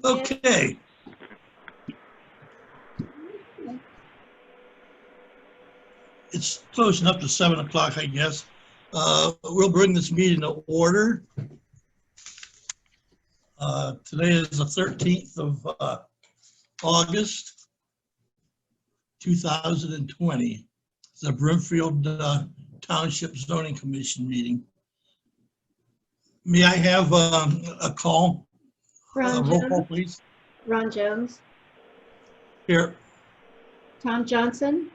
Okay. It's close enough to 7 o'clock, I guess. We'll bring this meeting to order. Today is the 13th of August, 2020. It's the Brimfield Township Zoning Commission meeting. May I have a call? Roll call, please. Ron Jones. Here. Tom Johnson.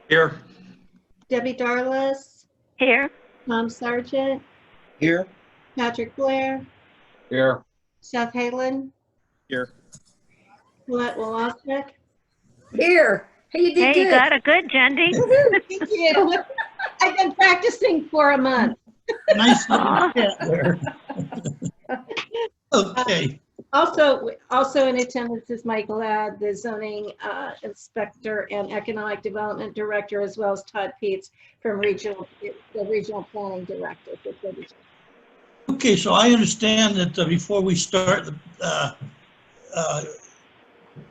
Here. Debbie Darlis. Here. Tom Sargent. Here. Patrick Blair. Here. Seth Halen. Here. Colette Woloschek. Here. Hey, you did Hey, good. you got it good, Jendi. Thank you. I've been practicing for a month. Nice little cat there. Okay. Also in attendance is Mike Ladd, the zoning inspector and economic development director, as well as Todd Peets from the regional planning director. Okay, so I understand that before we start,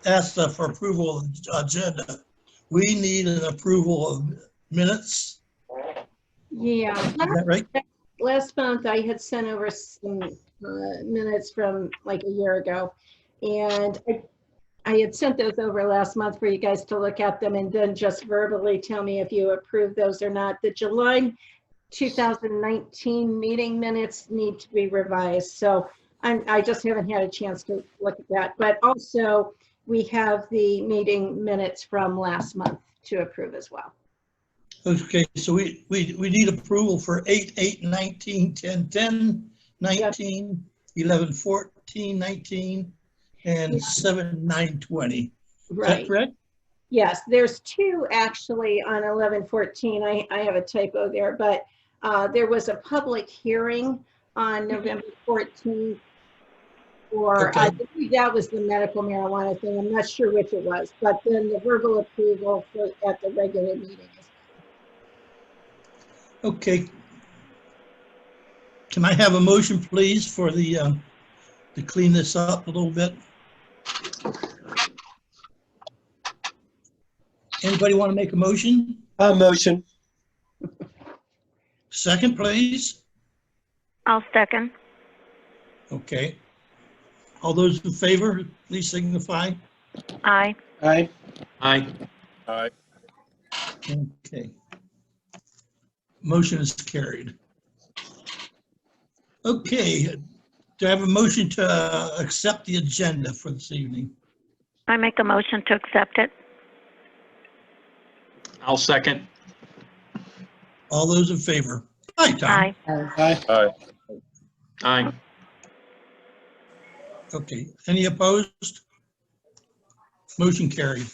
ask for approval of the agenda, we need an approval of minutes. Yeah. Is that right? Last month I had sent over some minutes from like a year ago, and I had sent those over last month for you guys to look at them and then just verbally tell me if you approve those or not. The July 2019 meeting minutes need to be revised, so I just haven't had a chance to look at that. But also we have the meeting minutes from last month to approve as well. Okay, so we need approval for 8/8/19, 10/10, 19, 11/14, 19, and 7/9/20. Is that correct? Yes, there's two actually on 11/14. I have a typo there, but there was a public hearing on November 14th, or Okay. I believe that was the medical marijuana thing. I'm not sure which it was, but then the verbal approval at the regular meeting. Okay. Can I have a motion, please, for the to clean this up a little bit? Anybody want to make a motion? Motion. Second, please. I'll second. Okay. All those in favor, please signify. Aye. Aye. Aye. Aye. Okay. Motion is carried. Okay. Do I have a motion to accept the agenda for this evening? I make a motion to accept it. I'll second. All those in favor? Aye, Tom. Aye. Aye. Aye. Aye. Okay. Any opposed? Motion carried.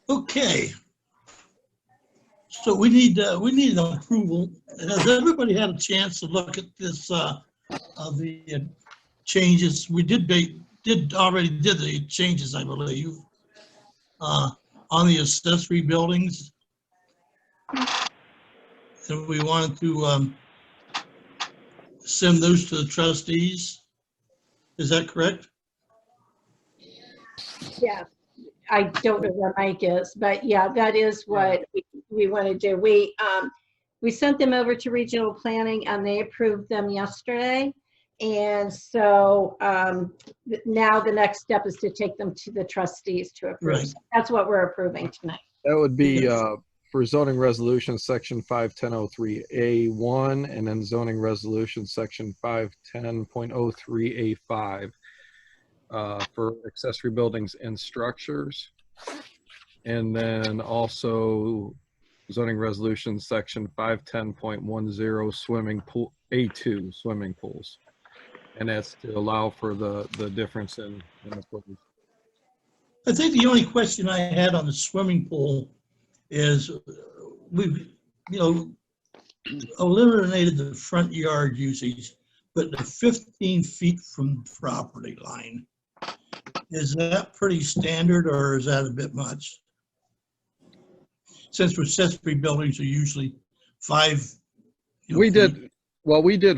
Okay. So we need an approval. Has everybody had a chance to look at this, the changes? We already did the changes, I believe, on the accessory buildings. And we wanted to send those to the trustees. Is that correct? Yeah, I don't know where Mike is, but yeah, that is what we want to do. We sent them over to regional planning and they approved them yesterday. And so now the next step is to take them to the trustees to approve. Right. So that's what we're approving tonight. That would be for zoning resolution section 51003A1 and then zoning resolution section 510.03A5 for accessory buildings and structures. And then also zoning resolution section 510.10 swimming pool, A2 swimming pools. And that's to allow for the difference in the footage. I think the only question I had on the swimming pool is we've, eliminated the front yard usage, but the 15 feet from the property line. Is that pretty standard or is that a bit much? Since accessory buildings are usually 5. We did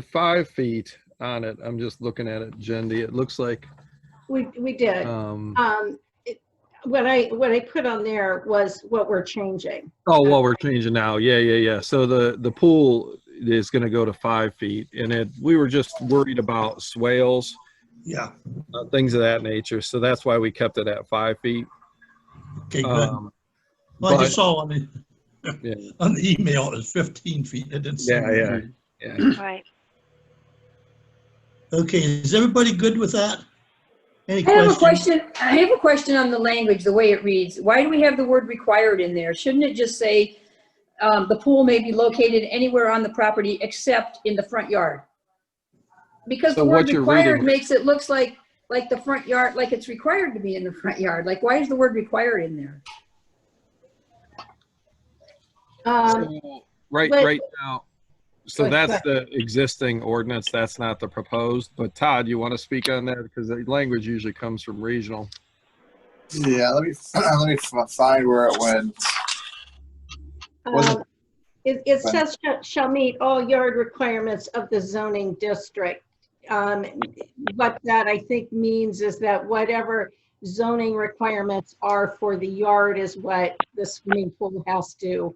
5 feet on it. I'm just looking at it, Jendi. It looks like, We did. What I put on there was what we're changing. oh, well, we're changing now. Yeah. So the pool is going to go to 5 feet, and we were just worried about swales, Yeah, things of that nature. So that's why we kept it at 5 feet. okay, good. Um, Well, I but- just saw on the, Yeah. on the email, it was 15 feet. It didn't say. Yeah. Right. Okay, is everybody good with that? Any I have a questions? question. I have a question on the language, the way it reads. Why do we have the word required in there? Shouldn't it just say, the pool may be located anywhere on the property except in the front yard? Because So the what word you're required reading- makes it looks like the front yard, like it's required to be in the front yard. Like, why is the word required in there? So right now, so Go that's ahead. the existing ordinance. That's not the proposed. But Todd, you want to speak on that? Because the language usually comes from regional. Yeah, let me find where it went. Wasn't- It says shall meet all yard requirements of the zoning district. What that I think means is that whatever zoning requirements are for the yard is what the swimming pool has to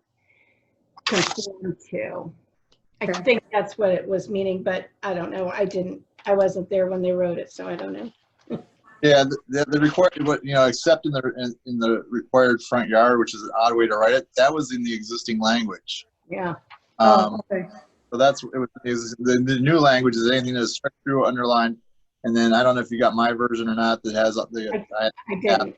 conform to. I Okay. think that's what it was meaning, but I don't know. I wasn't there when they wrote it, so I don't know. Yeah, the required, but except in the required front yard, which is an odd way to write it. That was in the existing language. Yeah. Okay. So that's it was the new language is anything that's struck through, underlined, and then I don't know if you got my version or not. That has I didn't.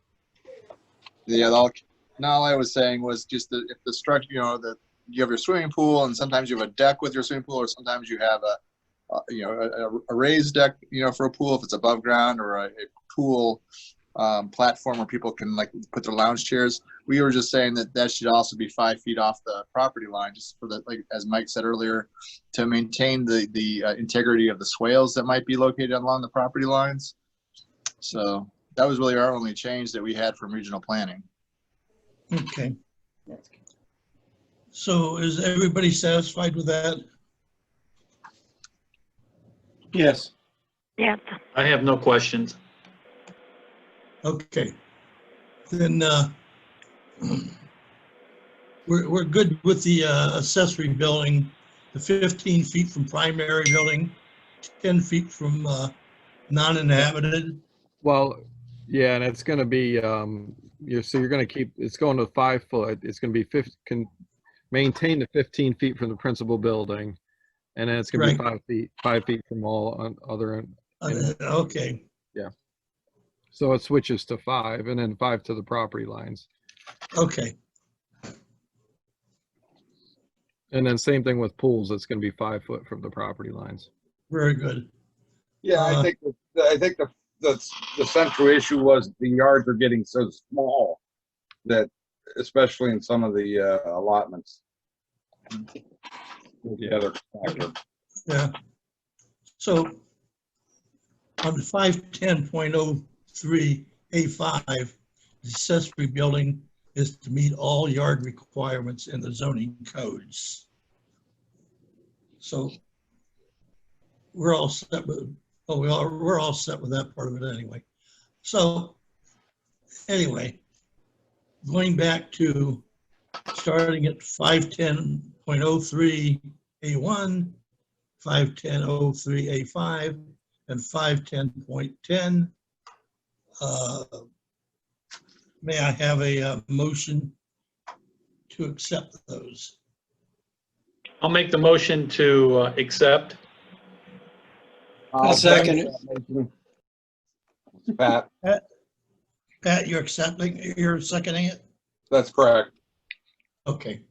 All I was saying was just that if the structure, that you have your swimming pool, and sometimes you have a deck with your swimming pool, or sometimes you have a raised deck, for a pool if it's above ground, or a pool platform where people can put their lounge chairs. We were just saying that should also be 5 feet off the property line, just for the, as Mike said earlier, to maintain the integrity of the swales that might be located along the property lines. So that was really our only change that we had from regional planning. Okay. So is everybody satisfied with that? Yes. Yes. I have no questions. Okay. Then we're good with the accessory building, the 15 feet from primary building, 10 feet from non-inhabited. Well, yeah, and it's going to be you're going to keep it's going to 5 foot. It's going to be maintain the 15 feet from the principal building, and then it's going to be 5 feet from all other. Okay. Yeah. So it switches to 5, and then 5 to the property lines. Okay. And then same thing with pools. It's going to be 5 foot from the property lines. Very good. Yeah, I think the central issue was the yards are getting so small that, especially in some of the allotments. The other factor. Yeah. So on 510.03A5, the accessory building is to meet all yard requirements in the zoning codes. So we're all set with, we're all set with that part of it anyway. So anyway, going back to starting at 510.03A1, 510.03A5, and 510.10. May I have a motion to accept those? I'll make the motion to accept. I'll second it. Pat, Pat, you're accepting, you're seconding it? that's correct. Okay.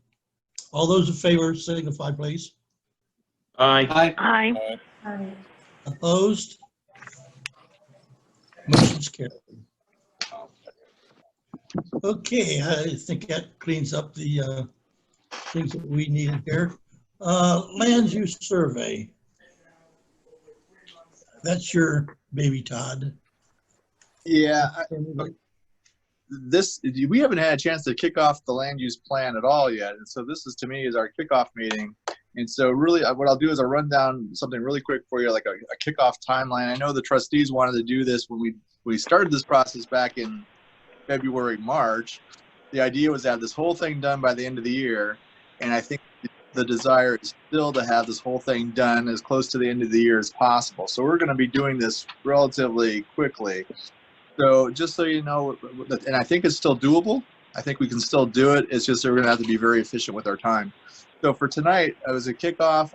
All those in favor signify, please. Aye. Aye. Opposed? Motion's carried. Okay, I think that cleans up the things that we needed here. Land use survey. That's your baby, Todd. Yeah, we haven't had a chance to kick off the land use plan at all yet, and so this is to me is our kickoff meeting. And so really what I'll do is I'll run down something really quick for you, like a kickoff timeline. I know the trustees wanted to do this when we started this process back in February, March. The idea was to have this whole thing done by the end of the year. And I think the desire is still to have this whole thing done as close to the end of the year as possible. So we're going to be doing this relatively quickly. So just so you know, and I think it's still doable. I think we can still do it. It's just that we're going to have to be very efficient with our time. So for tonight, as a kickoff,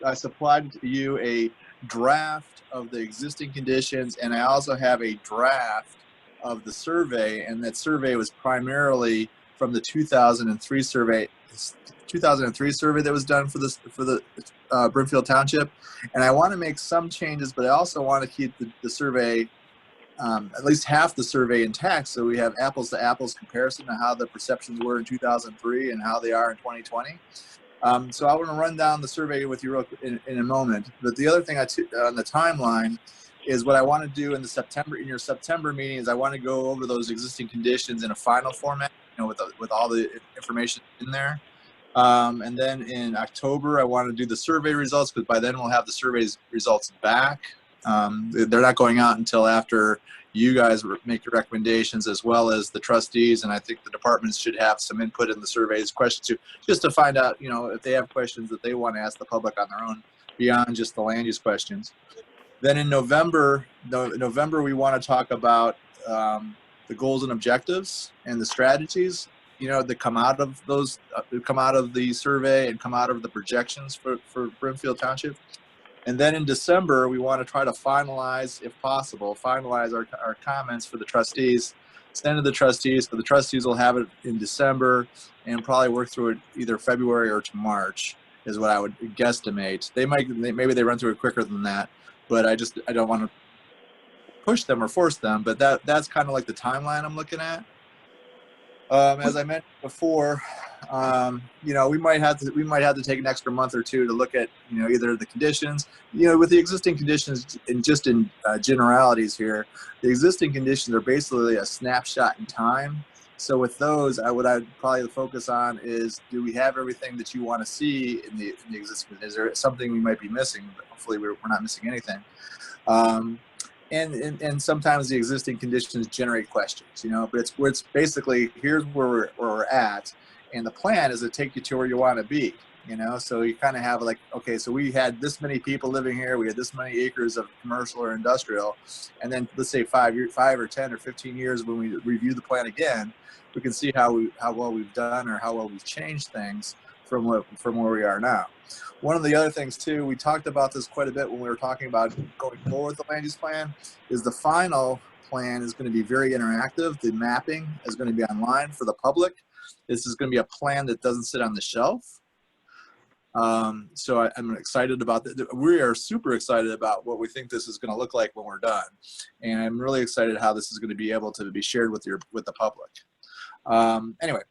I supplied to you a draft of the existing conditions, and I also have a draft of the survey, and that survey was primarily from the 2003 survey. 2003 survey that was done for the Brimfield Township, and I want to make some changes, but I also want to keep the survey, at least half the survey intact, so we have apples to apples comparison to how the perceptions were in 2003 and how they are in 2020. So I want to run down the survey with you in a moment. But the other thing on the timeline is what I want to do in your September meeting is I want to go over those existing conditions in a final format, with all the information in there. And then in October, I want to do the survey results, because by then we'll have the survey's results back. They're not going out until after you guys make your recommendations, as well as the trustees, and I think the departments should have some input in the surveys questions too, just to find out, if they have questions that they want to ask the public on their own beyond just the land use questions. Then in November, we want to talk about the goals and objectives and the strategies, that come out of those, come out of the survey and come out of the projections for Brimfield Township. And then in December, we want to try to finalize, if possible, our comments for the trustees, send to the trustees. So the trustees will have it in December and probably work through it either February or to March is what I would guesstimate. Maybe they run through it quicker than that, but I don't want to push them or force them. But that's kind of like the timeline I'm looking at. As I mentioned before, we might have to take an extra month or two to look at, either the conditions, with the existing conditions, and just in generalities here, the existing conditions are basically a snapshot in time. So with those, what I'd probably focus on is, do we have everything that you want to see in the existing? Is there something we might be missing? But hopefully we're not missing anything. And sometimes the existing conditions generate questions, but it's basically, here's where we're at, and the plan is to take you to where you want to be, so you kind of have like, okay, so we had this many people living here, we had this many acres of commercial or industrial, and then let's say 5 or 10 or 15 years when we review the plan again, we can see how well we've done or how well we've changed things from where we are now. One of the other things too, we talked about this quite a bit when we were talking about going forward with the land use plan, is the final plan is going to be very interactive. The mapping is going to be online for the public. This is going to be a plan that doesn't sit on the shelf. So I'm excited about that. We are super excited about what we think this is going to look like when we're done. And I'm really excited how this is going to be able to be shared with the public. Anyway,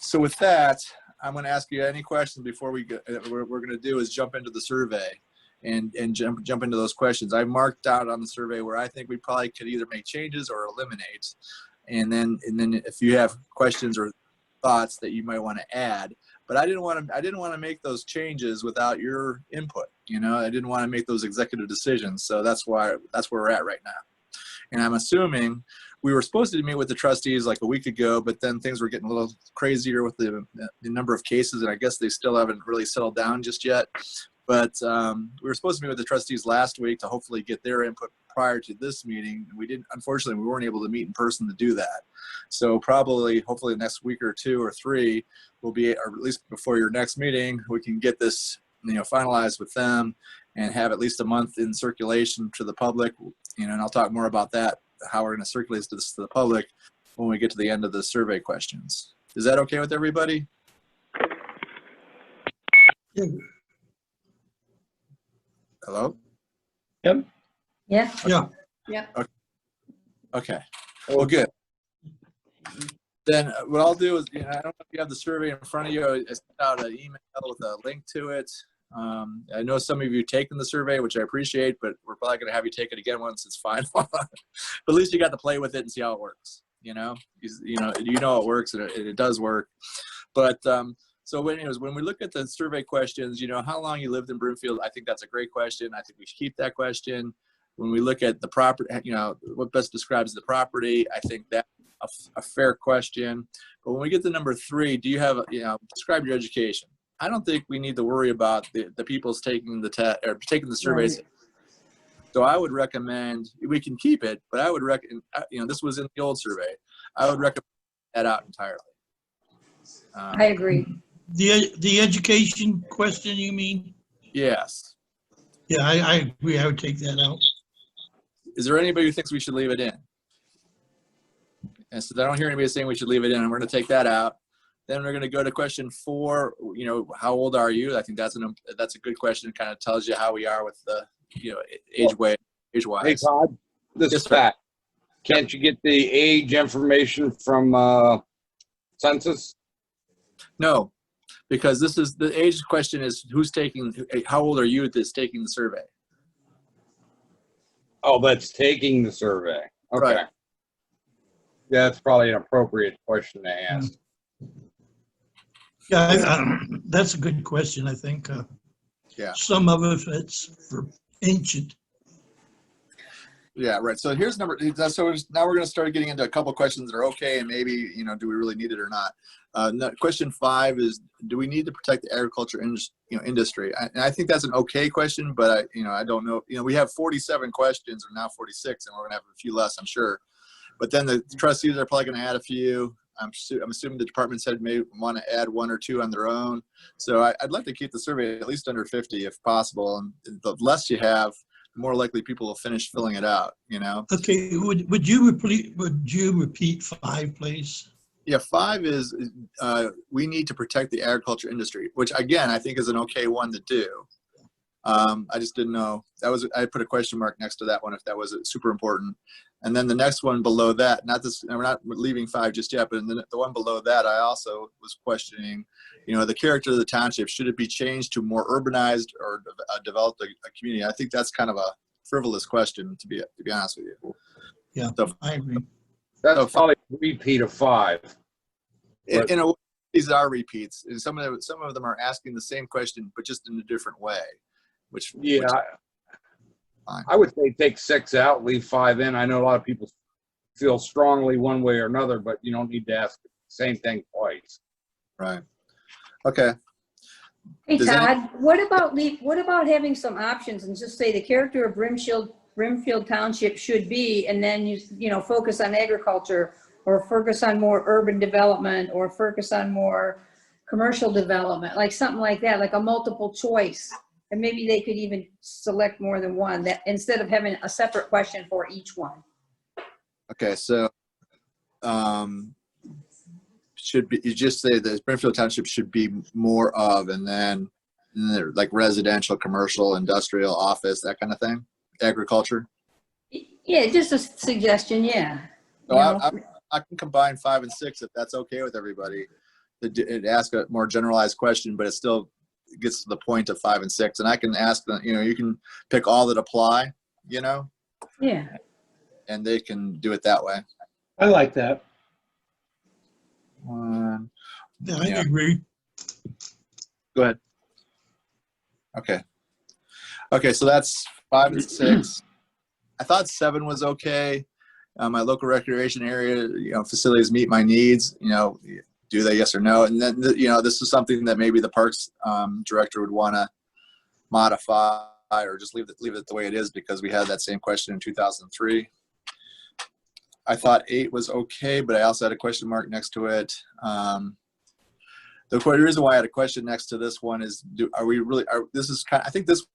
so with that, I'm going to ask you any questions before we go. What we're going to do is jump into the survey and jump into those questions. I marked out on the survey where I think we probably could either make changes or eliminate. And then if you have questions or thoughts that you might want to add, but I didn't want to make those changes without your input. I didn't want to make those executive decisions. So that's where we're at right now. And I'm assuming we were supposed to meet with the trustees like a week ago, but then things were getting a little crazier with the number of cases, and I guess they still haven't really settled down just yet. But we were supposed to meet with the trustees last week to hopefully get their input prior to this meeting. We didn't, unfortunately, we weren't able to meet in person to do that. So hopefully the next week or two or three will be, or at least before your next meeting, we can get this, finalized with them and have at least a month in circulation to the public, and I'll talk more about that, how we're going to circulate this to the public when we get to the end of the survey questions. Is that okay with everybody? Yeah. Hello? Yep. Yeah. Yeah. Okay. Well, good. Then what I'll do is, I don't know if you have the survey in front of you. I sent out an email with a link to it. I know some of you taken the survey, which I appreciate, but we're probably going to have you take it again once it's final. But at least you got to play with it and see how it works. You know it works, and it does work. But So anyways, when we look at the survey questions, how long you lived in Brimfield, I think that's a great question. I think we should keep that question. When we look at the property, what best describes the property, I think that's a fair question. But when we get to number 3, do you have, describe your education? I don't think we need to worry about the people's taking the test or taking the surveys. Right. So I would recommend, we can keep it, but I would recommend, this was in the old survey. I would recommend that out entirely. I agree. The education question, you mean? Yes. Yeah, I agree. I would take that out. Is there anybody who thinks we should leave it in? And so I don't hear anybody saying we should leave it in, and we're going to take that out. Then we're going to go to question 4. How old are you? I think that's a good question. It kind of tells you how we are with the, age-wise. Hey, Todd, this Yes, is sir. Pat. Can't you get the age information from census? No, because this is the age question is how old are you that's taking the survey? Oh, that's taking the survey. Okay. Right. Yeah, that's probably an appropriate question to ask. Yeah, that's a good question, I think. Yeah. Some of it's for ancient. Yeah, right. So here's now we're going to start getting into a couple questions that are okay, and maybe, do we really need it or not? Question 5 is, do we need to protect the agriculture industry? And I think that's an okay question, but I don't know. We have 47 questions, or now 46, and we're going to have a few less, I'm sure. But then the trustees are probably going to add a few. I'm assuming the department's head may want to add 1 or 2 on their own. So I'd like to keep the survey at least under 50 if possible. And the less you have, the more likely people will finish filling it out, Okay, would you repeat 5, please? Yeah, 5 is we need to protect the agriculture industry, which again, I think is an okay one to do. I just didn't know. I put a question mark next to that one if that was super important. And then the next one below that, we're not leaving 5 just yet, but the one below that, I also was questioning, the character of the township. Should it be changed to more urbanized or developed a community? I think that's kind of a frivolous question, to be honest with you. Yeah, So, I agree. That's probably a repeat of 5. in a way, these are repeats, and some of them are asking the same question, but just in a different way. Yeah, I would say take 6 out, leave 5 in. I know a lot of people feel strongly one way or another, but you don't need to ask the same thing twice. Right. Okay. Hey, Does Todd, what about having some options and just say the character of Brimfield Township should be, and then you focus on agriculture, or focus on more urban development, or focus on more commercial development, like something like that, like a multiple choice. And maybe they could even select more than one, that instead of having a separate question for each one. Okay, so you just say that Brimfield Township should be more of, and then like residential, commercial, industrial, office, that kind of thing, agriculture. Yeah, just a suggestion. Yeah. So I can combine 5 and 6 if that's okay with everybody. It ask a more generalized question, but it still gets to the point of 5 and 6, and I can ask them. You can pick all that apply. Yeah. And they can do it that way. I like that. Yeah, I agree. Go ahead. Okay, so that's 5 and 6. I thought 7 was okay. My local recreation area, facilities meet my needs. Do they, yes or no? And then, this is something that maybe the parks director would want to modify or just leave it the way it is, because we had that same question in 2003. I thought 8 was okay, but I also had a question mark next to it. The reason why I had a question next to this one is, I think this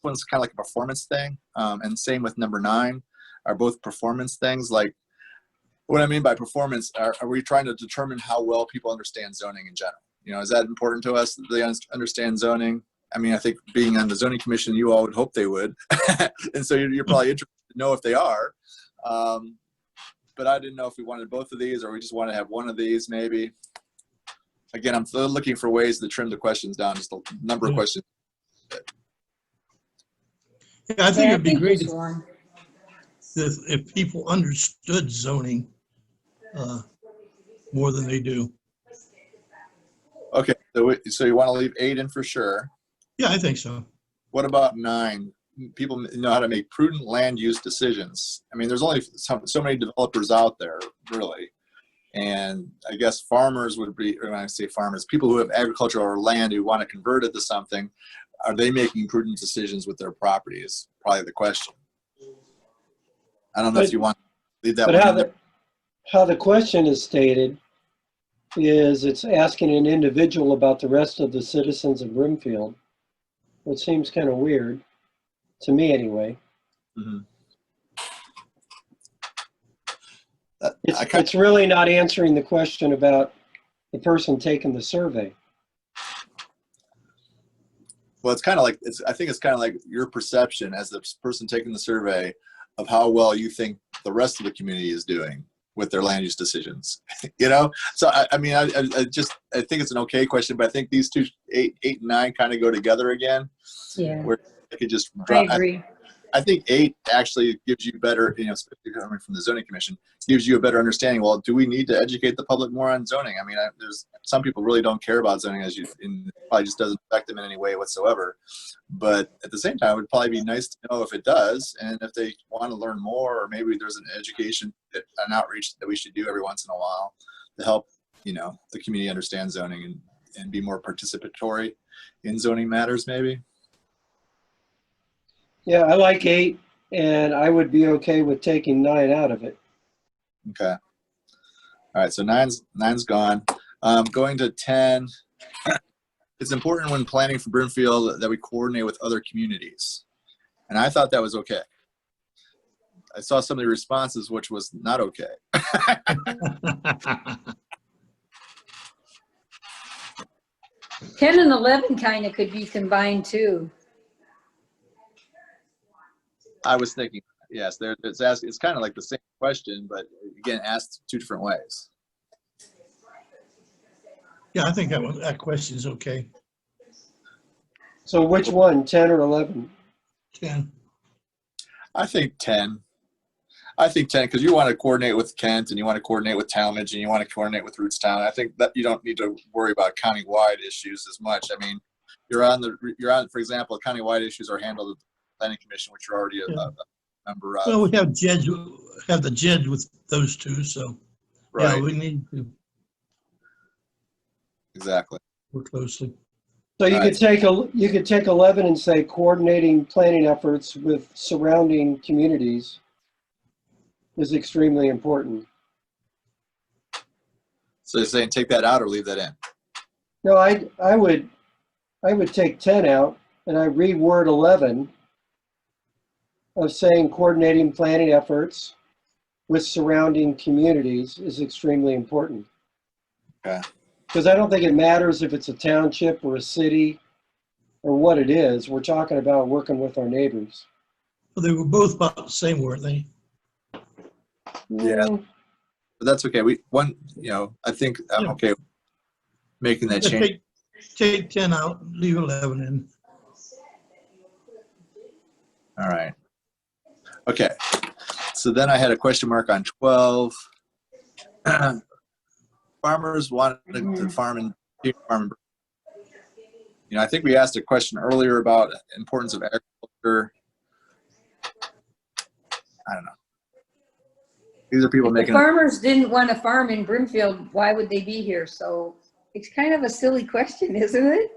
one's kind of like a performance thing. And same with number 9, are both performance things. Like, what I mean by performance, are we trying to determine how well people understand zoning in general? Is that important to us, that they understand zoning? I mean, I think being on the zoning commission, you all would hope they would. And so you're probably interested to know if they are. But I didn't know if we wanted both of these, or we just want to have one of these maybe. Again, I'm still looking for ways to trim the questions down, just the number of questions. Yeah, I think it'd be great this one. if people understood zoning more than they do. Okay, So you want to leave 8 in for sure. Yeah, I think so. What about 9? People know how to make prudent land use decisions. I mean, there's only so many developers out there, really. And I guess farmers would be, or when I say farmers, people who have agricultural or land who want to convert it to something, are they making prudent decisions with their property is probably the question. I don't know if you want to leave that But one in there. how the question is stated is it's asking an individual about the rest of the citizens of Brimfield, which seems kind of weird, to me anyway. Mhm. It's really not answering the question about the person taking the survey. Well, it's kind of like, I think it's kind of like your perception as the person taking the survey of how well you think the rest of the community is doing with their land use decisions. You know, so I mean, I think it's an okay question, but I think these two, 8 and 9, kind of go together again. Yeah, Where I could just I agree. I think 8 actually gives you better, you know, especially coming from the zoning commission, gives you a better understanding. Well, do we need to educate the public more on zoning? I mean, there's some people really don't care about zoning, as you, it probably just doesn't affect them in any way whatsoever. But at the same time, it would probably be nice to know if it does, and if they want to learn more, or maybe there's an education, an outreach that we should do every once in a while to help, you know, the community understand zoning and be more participatory in zoning matters, maybe. Yeah, I like 8, and I would be okay with taking 9 out of it. Okay. All right. So nine's gone. Going to 10. It's important when planning for Brimfield that we coordinate with other communities. And I thought that was okay. I saw some of the responses, which was not okay. 10 and 11 kind of could be combined too. I was thinking, yes, it's kind of like the same question, but again, asked 2 different ways. Yeah, I think that question is okay. So which one, 10 or 11? 10. I think 10. I think 10, because you want to coordinate with Kent, and you want to coordinate with Talmadge, and you want to coordinate with Rootstown. I think that you don't need to worry about county-wide issues as much. I mean, you're on, for example, county-wide issues are handled at the Planning Commission, which you're already a member of. Well, we have the JED with those 2, so Right. yeah, we need to Exactly. work closely. So you could take 11 and say coordinating planning efforts with surrounding communities is extremely important. So you're saying take that out or leave that in? No, I would take 10 out, and I reword 11 of saying coordinating planning efforts with surrounding communities is extremely important. Okay. Because I don't think it matters if it's a township or a city or what it is. We're talking about working with our neighbors. Well, they were both about the same, weren't they? Yeah. But that's okay. I think I'm okay with making that change. Take 10 out, leave 11 in. All right. Okay. So then I had a question mark on 12. Farmers wanted to farm in. You know, I think we asked a question earlier about importance of agriculture. I don't know. These are people If making. the farmers didn't want to farm in Brimfield, why would they be here? So it's kind of a silly question, isn't it?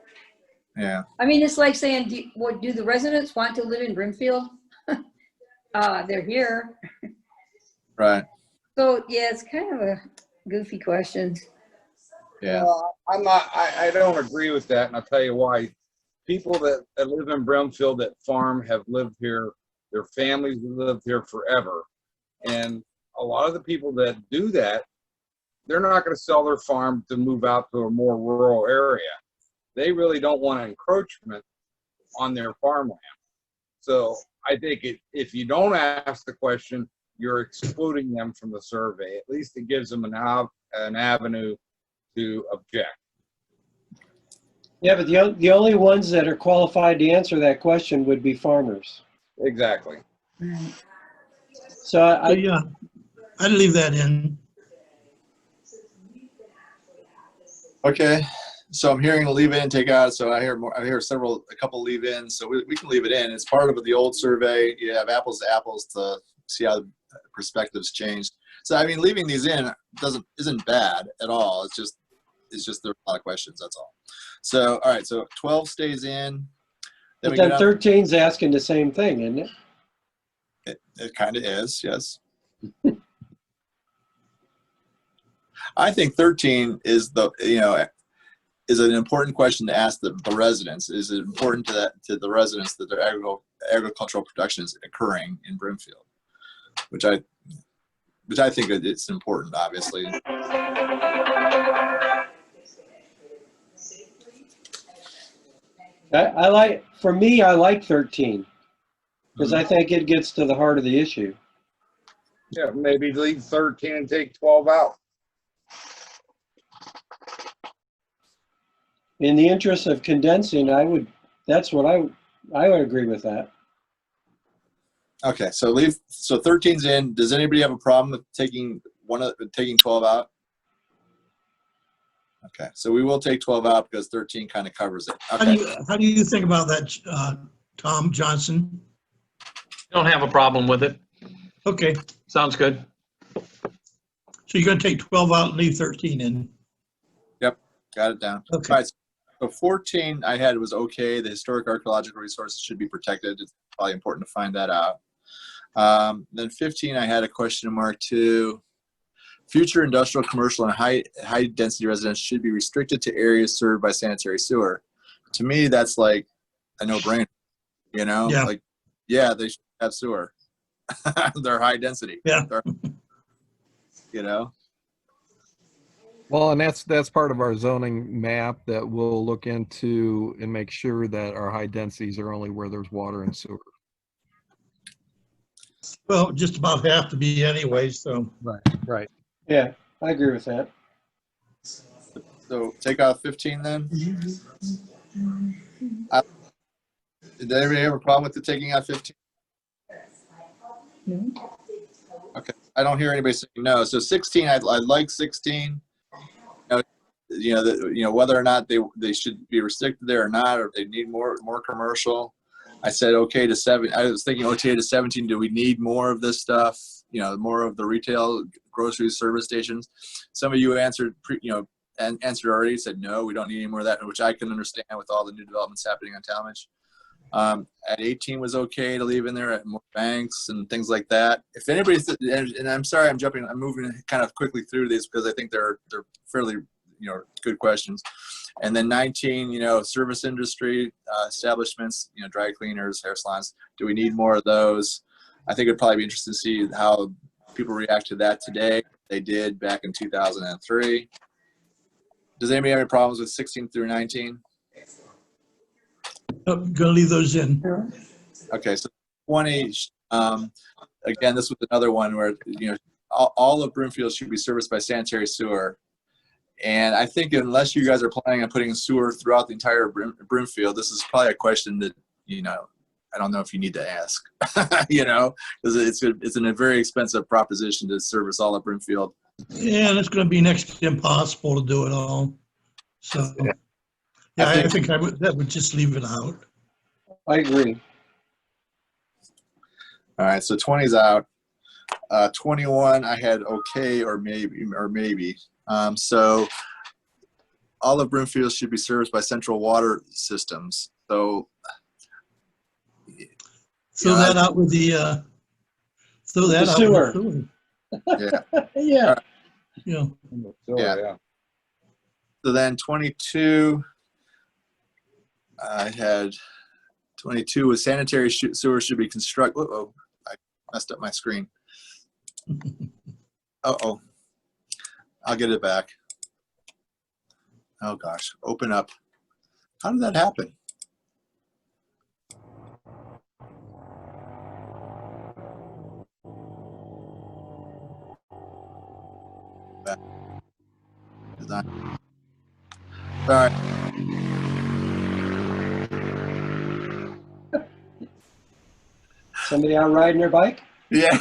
Yeah. I mean, it's like saying, do the residents want to live in Brimfield? They're here. Right. So yeah, it's kind of a goofy question. Yeah. I don't agree with that, and I'll tell you why. People that live in Brimfield that farm have lived here, their families have lived here forever. And a lot of the people that do that, they're not going to sell their farm to move out to a more rural area. They really don't want encroachment on their farmland. So I think if you don't ask the question, you're excluding them from the survey. At least it gives them an avenue to object. Yeah, but the only ones that are qualified to answer that question would be farmers. Exactly. So Yeah, I'd leave that in. Okay. So I'm hearing leave in, take out. So I hear a couple leave in. So we can leave it in. It's part of the old survey. You have apples to apples to see how perspectives changed. So I mean, leaving these in isn't bad at all. It's just there are a lot of questions. That's all. So all right. So 12 stays in. But then 13's asking the same thing, isn't it? It kind of is, yes. I think 13 is is an important question to ask the residents. Is it important to the residents that their agricultural production is occurring in Brimfield? Which I think it's important, obviously. I like 13 because I think it gets to the heart of the issue. Yeah, maybe leave 13 and take 12 out. In the interest of condensing, I would agree with that. Okay, so 13's in. Does anybody have a problem with taking 12 out? Okay, so we will take 12 out because 13 kind of covers it. Okay. How do you think about that, Tom Johnson? Don't have a problem with it. Okay, Sounds good. so you're going to take 12 out and leave 13 in. Yep, got it down. Okay. All right, so 14 I had was okay. The historic archaeological resources should be protected. It's probably important to find that out. Then 15 I had a question mark too. Future industrial, commercial, and high density residents should be restricted to areas served by sanitary sewer. To me, that's like a no-brainer. You know, Yeah. like, yeah, they should have sewer. They're high density. Yeah. You know. Well, and that's part of our zoning map that we'll look into and make sure that our high densities are only where there's water and sewer. Well, just about have to be anyway, so. Right. Yeah, I agree with that. So take out 15 then. Did anybody have a problem with the taking out 15? No. Okay, I don't hear anybody saying no. So 16, I like 16. Whether or not they should be restricted there or not, or if they need more commercial. I said okay to 7. I was thinking okay to 17. Do we need more of this stuff? More of the retail grocery service stations. Some of you answered answered already. Said no, we don't need any more of that, which I can understand with all the new developments happening on Talmadge. At 18 was okay to leave in there, at more banks and things like that. If anybody's, and I'm sorry, I'm moving kind of quickly through these because I think they're fairly good questions. And then 19, service industry, establishments, dry cleaners, hair salons. Do we need more of those? I think it'd probably be interesting to see how people react to that today. They did back in 2003. Does anybody have any problems with 16 through 19? I'm going to leave those in. Okay, so 20, again, this was another one where, all of Brimfield should be serviced by sanitary sewer. And I think unless you guys are planning on putting sewer throughout the entire Brimfield, this is probably a question that, I don't know if you need to ask, because it's a very expensive proposition to service all of Brimfield. Yeah, and it's going to be next to impossible to do it all. So, yeah, I think that would just leave it out. I agree. All right, so 20's out. 21, I had okay or maybe. So all of Brimfield should be serviced by central water systems. So throw that out with the sewer. Yeah. Yeah. Yeah. Yeah. So then 22, I had 22 was sanitary sewer should be constructed. Uh-oh, I messed up my screen. Uh-oh. I'll get it back. Oh gosh, open up. How did that happen? All right. Somebody out riding their bike? Yeah.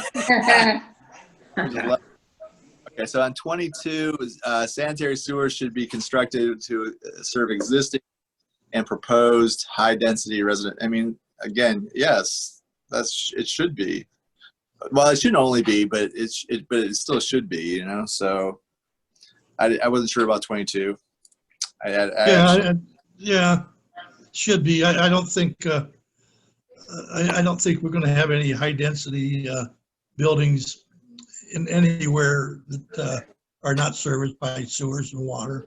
Okay, Okay, so on 22, sanitary sewers should be constructed to serve existing and proposed high-density resident. I mean, again, yes, it should be. Well, it shouldn't only be, but it still should be, you know. So I wasn't sure about 22. Yeah, should be. I don't think I don't think we're going to have any high density buildings in anywhere that are not serviced by sewers and water.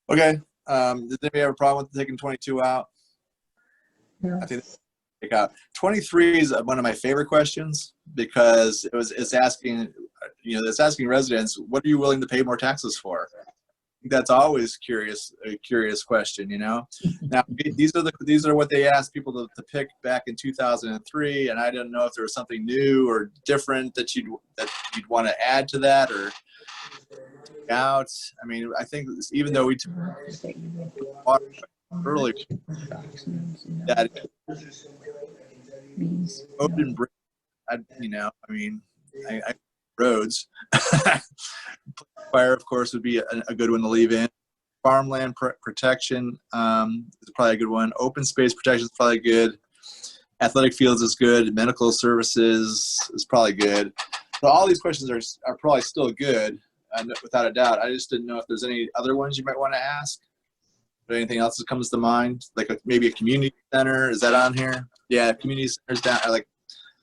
Okay. Does anybody have a problem with taking 22 out? No. I think take out 23 is one of my favorite questions because it's asking, you know, it's asking residents, what are you willing to pay more taxes for? I think that's always a curious question, you know. Now these are what they asked people to pick back in 2003, and I didn't know if there was something new or different that you'd want to add to that or take out. I mean, I think even though we took earlier that open, you know, I mean, I roads. Fire, of course, would be a good one to leave in. Farmland protection is probably a good one. Open space protection is probably good. Athletic fields is good. Medical services is probably good. So all these questions are probably still good, without a doubt. I just didn't know if there's any other ones you might want to ask. Or anything else that comes to mind, like maybe a community center, is that on here? Yeah, community centers down, like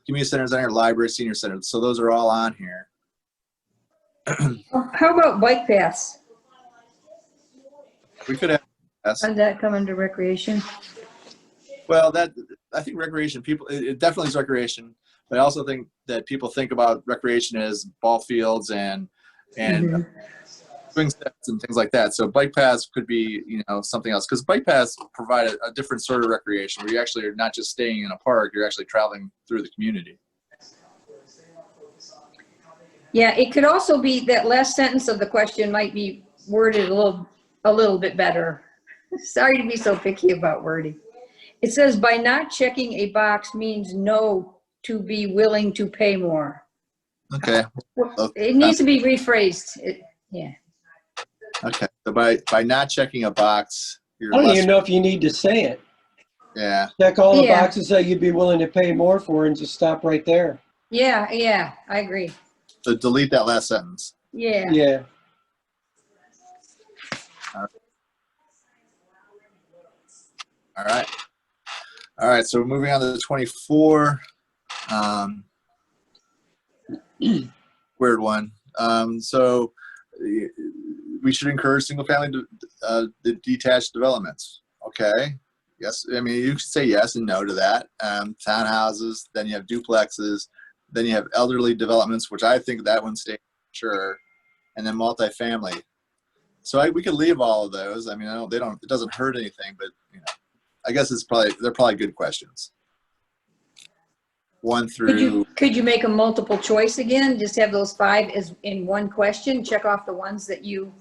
community centers on here, library, senior centers. So those are all on here. How about bike paths? We could have. Does that come under recreation? Well, I think recreation, people, it definitely is recreation, but I also think that people think about recreation as ball fields and swing sets and things like that. So bike paths could be, you know, something else, because bike paths provide a different sort of recreation where you actually are not just staying in a park, you're actually traveling through the community. Yeah, it could also be that last sentence of the question might be worded a little bit better. Sorry to be so picky about wording. It says by not checking a box means no to be willing to pay more. Okay. It needs to be rephrased. Yeah. Okay. So by not checking a box, you're I don't less, even know if you need to say it. yeah. Check all the Yeah. boxes that you'd be willing to pay more for and just stop right there. Yeah, I agree. So delete that last sentence. Yeah. Yeah. All right. All right. So moving on to 24. Weird one. So we should encourage single family detached developments. Okay. Yes. I mean, you can say yes and no to that. Townhouses, then you have duplexes, then you have elderly developments, which I think that one stays sure, and then multifamily. So we could leave all of those. I mean, it doesn't hurt anything, but you know, I guess they're probably good questions. 1 through. Could you make a multiple choice again? Just have those 5 as in one question. Check off the ones that you.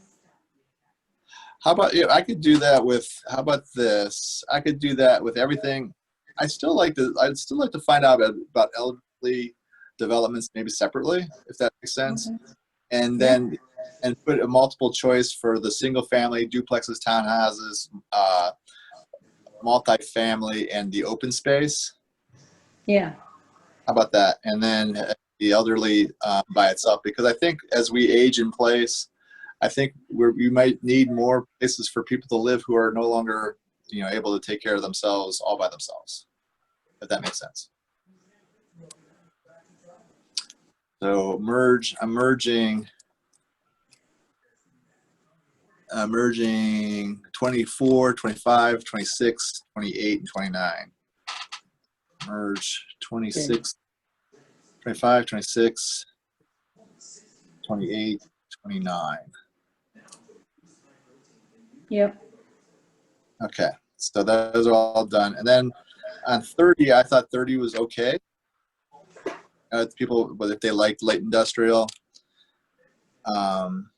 How about, yeah, I could do that with, how about this? I could do that with everything. I'd still like to find out about elderly developments maybe separately, if that makes sense. Okay. And then, and put a multiple choice for the single family, duplexes, townhouses, multifamily, and the open space. Yeah. How about that? And then the elderly by itself, because I think as we age in place, I think we might need more places for people to live who are no longer, you know, able to take care of themselves all by themselves, if that makes sense. So I'm merging 24, 25, 26, 28, and 29. Merge 26, 25, 26, 28, 29. Yep. Okay, so those are all done. And then on 30, I thought 30 was okay. People, whether if they liked light industrial. Then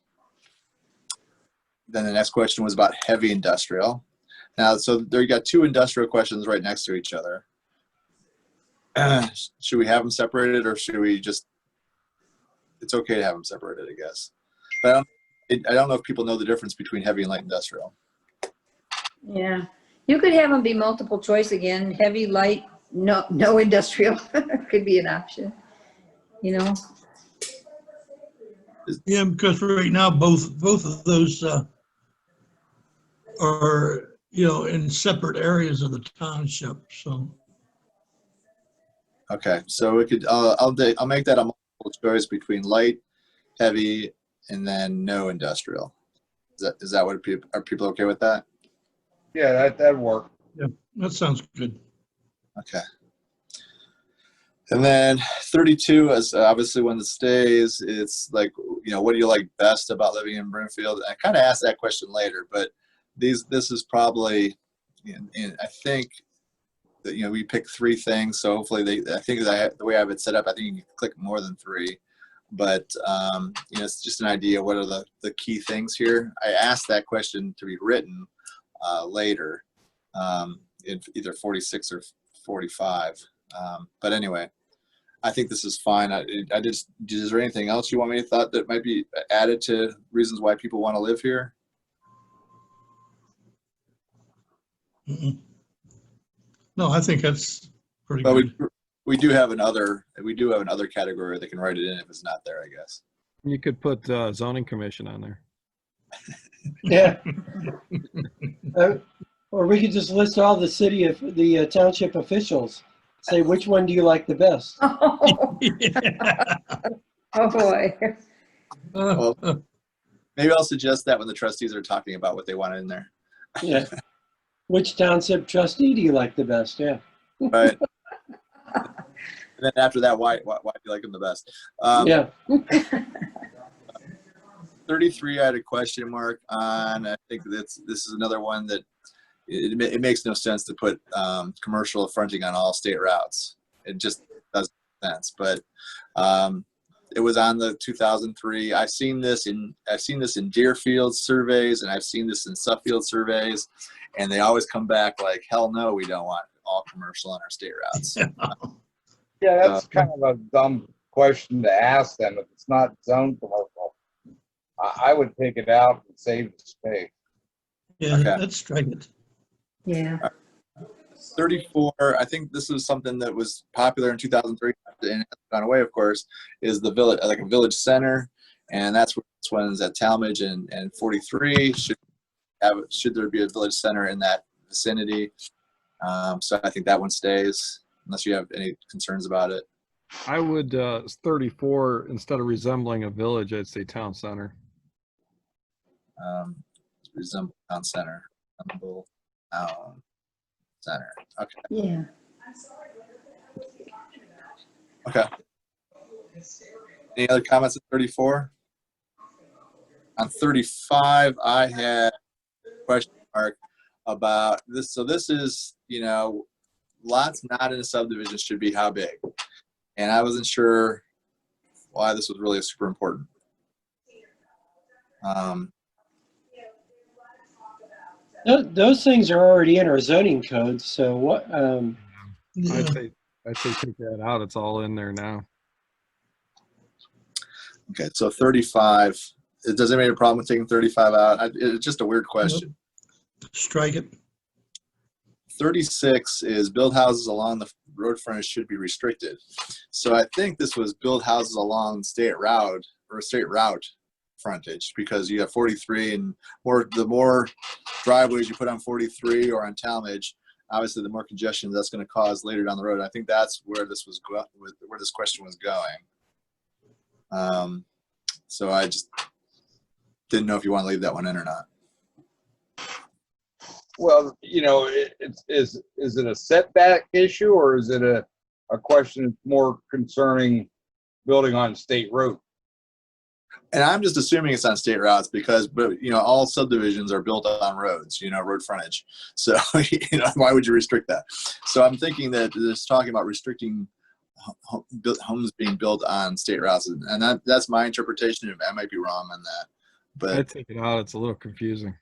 the next question was about heavy industrial. Now, so there you got 2 industrial questions right next to each other. Should we have them separated, or should we just, it's okay to have them separated, I guess. But I don't know if people know the difference between heavy and light industrial. Yeah, you could have them be multiple choice again, heavy, light, no industrial, could be an option, you know? Yeah, because right now, both of those are, in separate areas of the township, so. Okay, so we could, I'll make that a multiple choice between light, heavy, and then no industrial. Is that what are people okay with that? Yeah, that'd work. Yeah, that sounds good. Okay. And then 32 is obviously one that stays. It's like, what do you like best about living in Brimfield? And I kind of asked that question later, but this is probably, I think that, we pick 3 things. So hopefully I think the way I have it set up, I think you can click more than 3. But, it's just an idea. What are the key things here? I asked that question to be written later in either 46 or 45. But anyway, I think this is fine. Is there anything else you want me to thought that might be added to reasons why people want to live here? Mm-mm. No, I think that's pretty But good. we do have another category that can write it in if it's not there, I guess. You could put zoning commission on there. Yeah. Or we could just list all the township officials. Say, which one do you like the best? Oh, oh boy. Well, maybe I'll suggest that when the trustees are talking about what they want in there. Yeah. Which township trustee do you like the best? Yeah. Right. And then after that, why do you like them the best? Yeah. 33, I had a question mark on. I think this is another one that it makes no sense to put commercial fronting on all state routes. It just doesn't make sense. But it was on the 2003. I've seen this in Deerfield surveys, and I've seen this in Suffield surveys, and they always come back like, hell no, we don't want all commercial on our state routes. Yeah, that's kind of a dumb question to ask them if it's not zone commercial. I would take it out and save the space. Yeah, Okay. let's strike it. Yeah. 34, I think this was something that was popular in 2003 and has gone away, of course, is the village, like a village center. And that's where this one's at Talmadge and 43. Should there be a village center in that vicinity? So I think that one stays, unless you have any concerns about it. I would, 34, instead of resembling a village, I'd say town center. Resemble town center. Resemble town center. Okay. Yeah. Okay. Any other comments at 34? On 35, I had a question mark about this. So this is, lots not in a subdivision should be how big? And I wasn't sure why this was really super important. Those things are already in our zoning code. So what? Yeah. I'd say take that out. It's all in there now. Okay, so 35. Does anybody have a problem with taking 35 out? It's just a weird question. Strike it. 36 is build houses along the road frontage should be restricted. So I think this was build houses along state route or state route frontage, because you have 43 and the more driveways you put on 43 or on Talmadge, obviously the more congestion that's going to cause later down the road. I think that's where this question was going. So I just didn't know if you want to leave that one in or not. Well, is it a setback issue, or is it a question more concerning building on state road? And I'm just assuming it's on state routes because, all subdivisions are built on roads, road frontage. So, why would you restrict that? So I'm thinking that it's talking about restricting homes being built on state routes. And that's my interpretation. I might be wrong on that. But I'd take it out. It's a little confusing.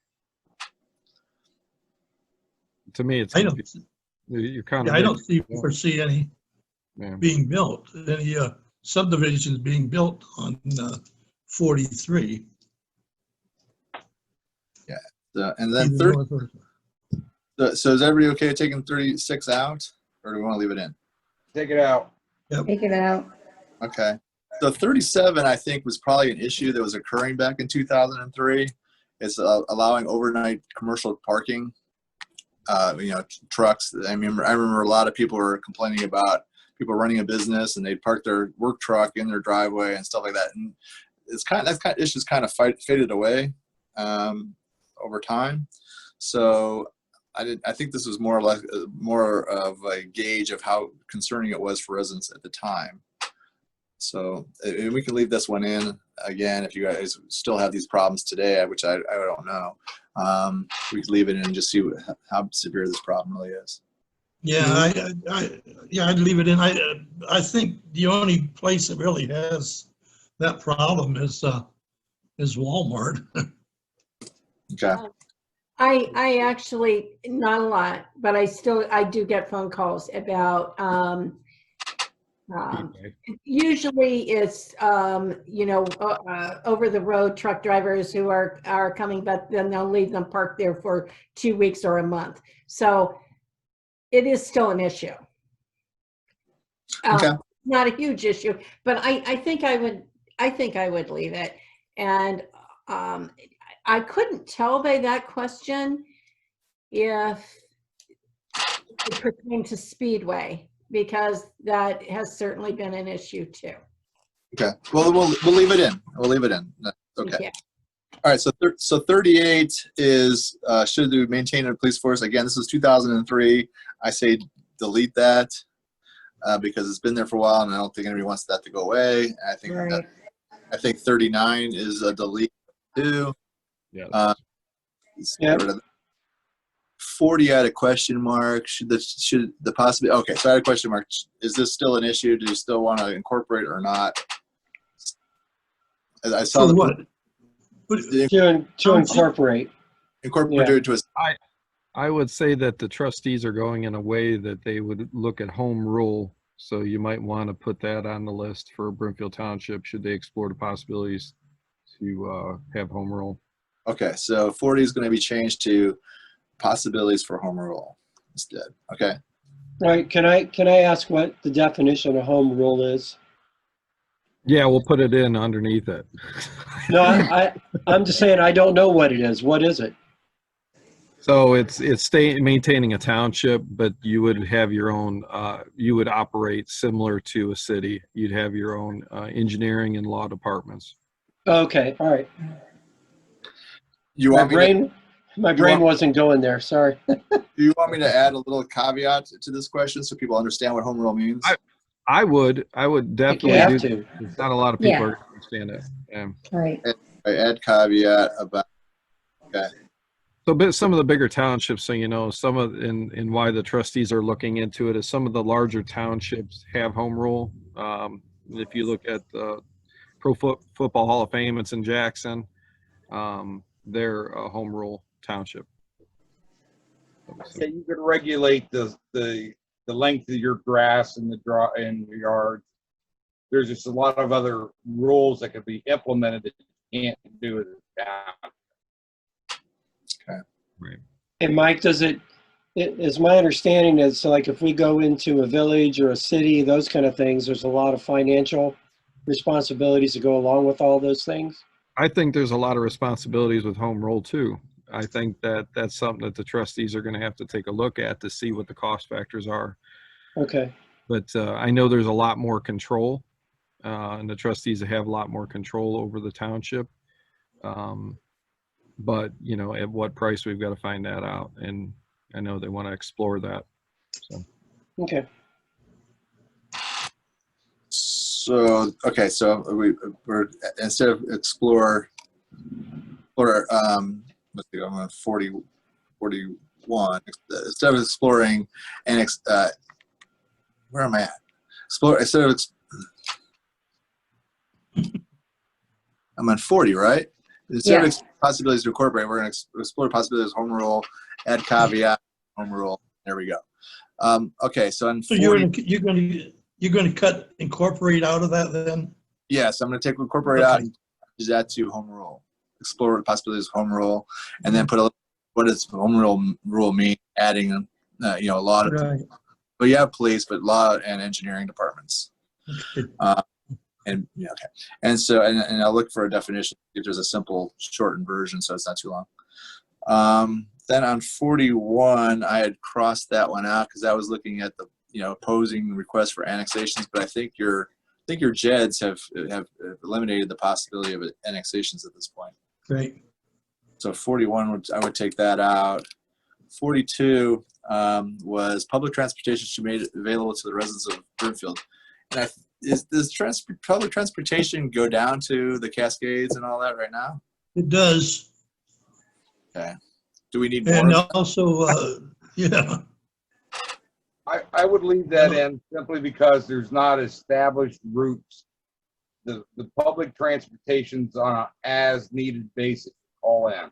To me, it's I don't. you're kind of. I don't foresee any being built. Any subdivisions being built on 43. And then either 30, north or- so is everybody okay taking 36 out, or do we want to leave it in? Take it out. Take it out. Okay. So 37, I think, was probably an issue that was occurring back in 2003. It's allowing overnight commercial parking. Trucks. I remember a lot of people were complaining about people running a business and they'd park their work truck in their driveway and stuff like that. And that kind of issues kind of faded away over time. So I think this was more or less more of a gauge of how concerning it was for residents at the time. So we can leave this one in again if you guys still have these problems today, which I don't know. We can leave it in and just see how severe this problem really is. Yeah, I'd leave it in. I think the only place that really has that problem is Walmart. Okay. I actually, not a lot, but I do get phone calls about, usually it's, over the road truck drivers who are coming, but then they'll leave them parked there for 2 weeks or a month. So it is still an issue. Okay. Not a huge issue, but I think I would leave it. And I couldn't tell by that question if it pertained to Speedway, because that has certainly been an issue too. Okay. Well, we'll leave it in. We'll leave it in. Okay. Yeah. All right. So 38 is should we maintain a police force? Again, this is 2003. I say delete that because it's been there for a while, and I don't think anybody wants that to go away. I think Right. I think 39 is a delete too. Yeah. Yeah. 40 I had a question mark. Should the possibility? Okay, so I had a question mark. Is this still an issue? Do you still want to incorporate it or not? I saw For what? To incorporate. incorporate it to a. I would say that the trustees are going in a way that they would look at home rule. So you might want to put that on the list for Brimfield Township, should they explore the possibilities to have home rule. Okay, so 40 is going to be changed to possibilities for home rule instead. Okay. Right, can I ask what the definition of home rule is? Yeah, we'll put it in underneath it. No, I'm just saying I don't know what it is. What is it? So it's maintaining a township, but you would have your own, you would operate similar to a city. You'd have your own engineering and law departments. Okay, all right. You My want me brain wasn't going there, sorry. do you want me to add a little caveat to this question so people understand what home rule means? I would definitely have do. to. It's not a lot of people Yeah. are going to understand it. Yeah. Right. I add caveat about. Okay. So some of the bigger townships, so some of and why the trustees are looking into it is some of the larger townships have home rule. If you look at the Football Hall of Fame, it's in Jackson. They're a home rule township. So you could regulate the length of your grass in in your yard. There's just a lot of other rules that could be implemented that you can't do it now. Right. And Mike, is my understanding that, so like if we go into a village or a city, those kind of things, there's a lot of financial responsibilities to go along with all those things? I think there's a lot of responsibilities with home rule too. I think that that's something that the trustees are going to have to take a look at to see what the cost factors are. Okay. But I know there's a lot more control, and the trustees have a lot more control over the township. But at what price, we've got to find that out. And I know they want to explore that. So. Okay. So okay, so we're instead of explore, let's see, I'm on 41. Instead of exploring and where am I at? I'm on 40, right? Instead of possibilities to incorporate, we're going to explore possibilities of home rule, add caveat, home rule. There we go. Okay, so on 40, you're going You're going to incorporate out of that then? Yes, I'm going to incorporate out Okay. and use that to home rule. Explore the possibilities of home rule, and then what does home rule mean? Adding, a lot of. Right. Well, you have police, but law and engineering departments. Okay. And yeah, okay. And so, and I'll look for a definition if there's a simple shortened version, so it's not too long. Then on 41, I had crossed that one out because I was looking at the, opposing requests for annexations, but I think your JEDs have eliminated the possibility of annexations at this point. Great. So 41, I would take that out. 42 was public transportation should be made available to the residents of Brimfield. And does public transportation go down to the Cascades and all that right now? It does. Okay. Do we need more? And also, yeah, I would leave that in simply because there's not established routes. The public transportation's on an as needed basis, all in.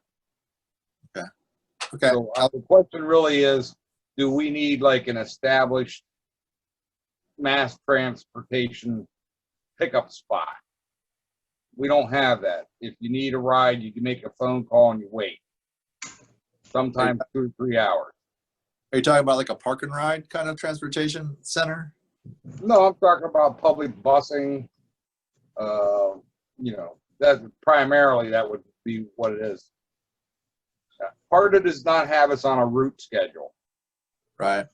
Okay. So the question really is, do we need like an established mass transportation pickup spot? We don't have that. If you need a ride, you can make a phone call and you wait. Sometimes 2 to 3 hours. Are you talking about like a park and ride kind of transportation center? No, I'm talking about public busing. That primarily that would be what it is. HARDA does not have us on a route schedule. Right.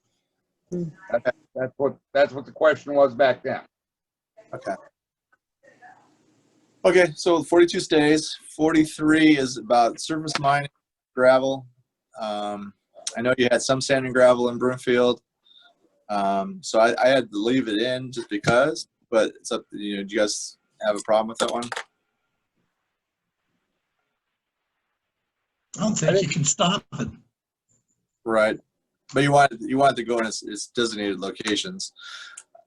That's what the question was back then. Okay. Okay, so 42 stays. 43 is about surface mining, gravel. I know you had some sand and gravel in Brimfield. So I had to leave it in just because, but it's up to you. Do you guys have a problem with that one? I don't think you can stop it. Right. But you want to go in its designated locations.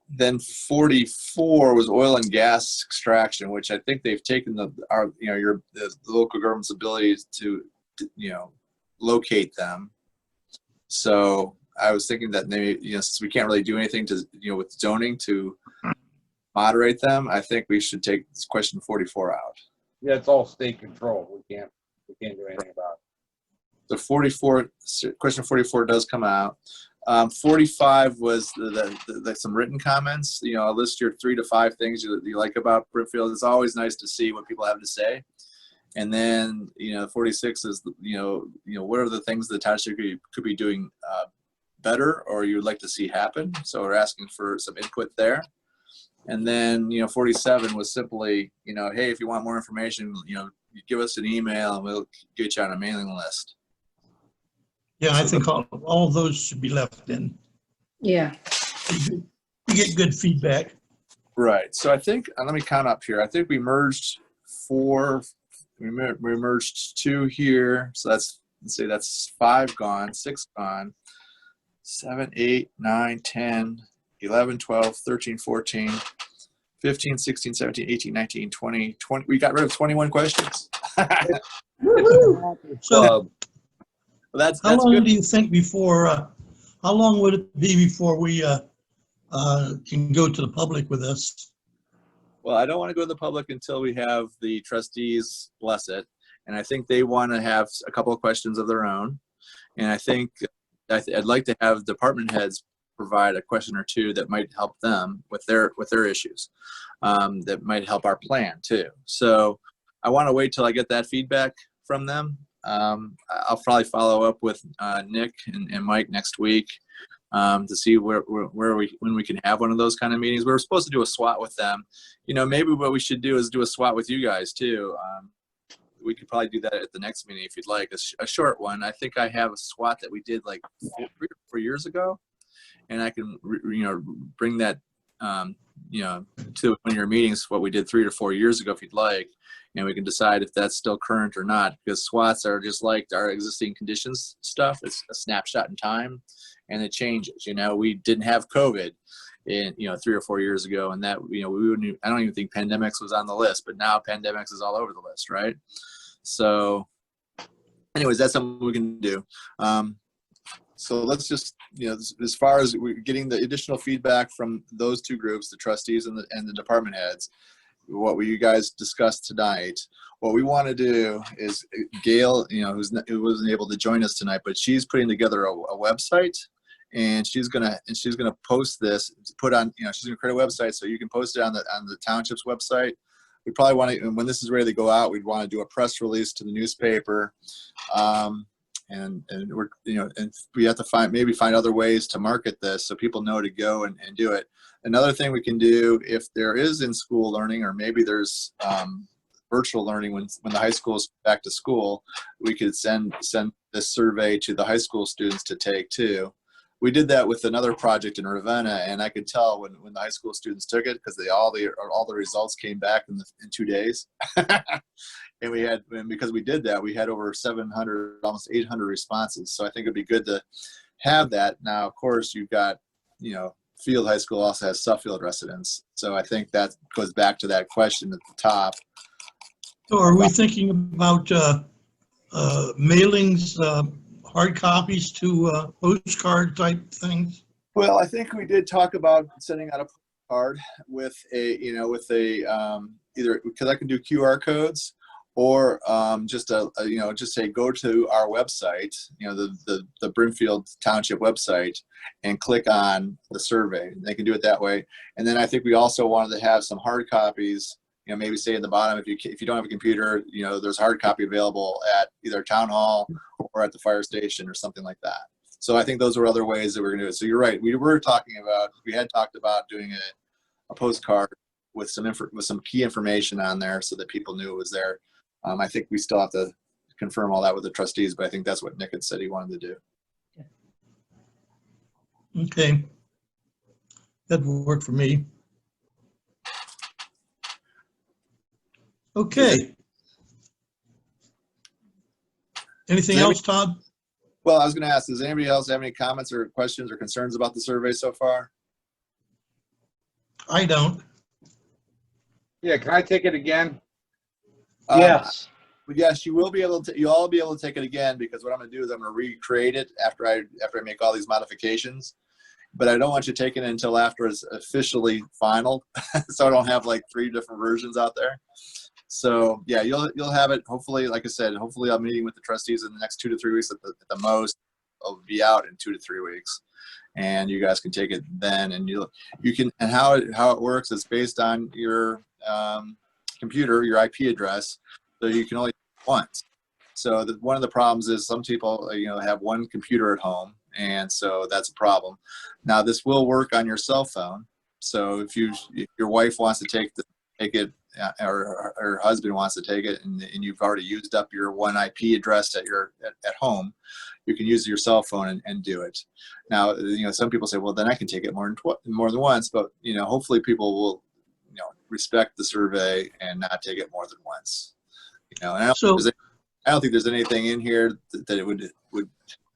Then 44 was oil and gas extraction, which I think they've taken the local government's ability to locate them. So I was thinking that maybe, since we can't really do anything to, with zoning to moderate them, I think we should take question 44 out. Yeah, it's all state controlled. We can't do anything about it. So question 44 does come out. 45 was some written comments. List your 3 to 5 things you like about Brimfield. It's always nice to see what people have to say. And then 46 is what are the things the township could be doing better or you'd like to see happen. So we're asking for some input there. And then 47 was simply hey, if you want more information, you give us an email and we'll get you on a mailing list. Yeah, I think all of those should be left in. Yeah. You get good feedback. Right. So I think, let me count up here. I think we merged 4. We merged 2 here. So let's say that's 5 gone, 6 gone, 7, 8, 9, 10, 11, 12, 13, 14, 15, 16, 17, 18, 19, 20. We got rid of 21 questions. So that's how long good. do you think before, how long would it be before we can go to the public with this? Well, I don't want to go to the public until we have the trustees bless it. And I think they want to have a couple of questions of their own. And I think I'd like to have department heads provide a question or 2 that might help them with their issues, that might help our plan too. So I want to wait till I get that feedback from them. I'll probably follow up with Nick and Mike next week to see when we can have one of those kind of meetings. We were supposed to do a SWAT with them. Maybe what we should do is do a SWAT with you guys too. We could probably do that at the next meeting if you'd like, a short one. I think I have a SWAT that we did like 3 or 4 years ago, and I can bring that to one of your meetings what we did 3 or 4 years ago if you'd like, and we can decide if that's still current or not, because SWATs are just like our existing conditions stuff. It's a snapshot in time and it changes. We didn't have COVID in 3 or 4 years ago, and that we wouldn't. I don't even think pandemics was on the list, but now pandemics is all over the list, right? So anyways, that's something we can do. So let's just, as far as we're getting the additional feedback from those two groups, the trustees and the department heads, what you guys discussed tonight, what we want to do is Gail, who wasn't able to join us tonight, but she's putting together a website, and she's gonna post this, put on, she's gonna create a website so you can post it on the township's website. We probably want to, when this is ready to go out, we'd want to do a press release to the newspaper. And we're, and we have to find other ways to market this so people know to go and do it. Another thing we can do, if there is in-school learning, or maybe there's virtual learning when the high school is back to school, we could send this survey to the high school students to take too. We did that with another project in Ravenna, and I could tell when the high school students took it, because all the results came back in 2 days. And because we did that, we had over 700, almost 800 responses. So I think it'd be good to have that. Now, of course, you've got, Field High School also has Suffield residents. So I think that goes back to that question at the top. So are we thinking about mailings, hard copies to postcard type things? Well, I think we did talk about sending out a card with either, because I can do QR codes, or just say go to our website, the Brimfield Township website, and click on the survey. They can do it that way. And then I think we also wanted to have some hard copies, maybe say at the bottom, if you don't have a computer, there's a hard copy available at either town hall or at the fire station or something like that. So I think those were other ways that we're going to do it. So you're right. We had talked about doing a postcard with some key information on there so that people knew it was there. I think we still have to confirm all that with the trustees, but I think that's what Nick had said he wanted to do. Okay. That would work for me. Okay. Anything else, Todd? Well, I was going to ask, does anybody else have any comments or questions or concerns about the survey so far? I don't. Yeah, can I take it again? Yes. Yes, you will be able to. You'll all be able to take it again, because what I'm going to do is I'm going to recreate it after I make all these modifications. But I don't want you taking it until after it's officially final, so I don't have like 3 different versions out there. So yeah, you'll have it. Hopefully, like I said, hopefully I'm meeting with the trustees in the next 2 to 3 weeks at the most. It'll be out in 2 to 3 weeks, and you guys can take it then. And you can, and how it works is based on your computer, your IP address. So you can only do it once. So one of the problems is some people have one computer at home, and so that's a problem. Now this will work on your cell phone. So if your wife wants to take it, or her husband wants to take it, and you've already used up your one IP address at home, you can use your cell phone and do it. Now, some people say, well, then I can take it more than once, but hopefully people will respect the survey and not take it more than once. And I don't think there's anything in here that it would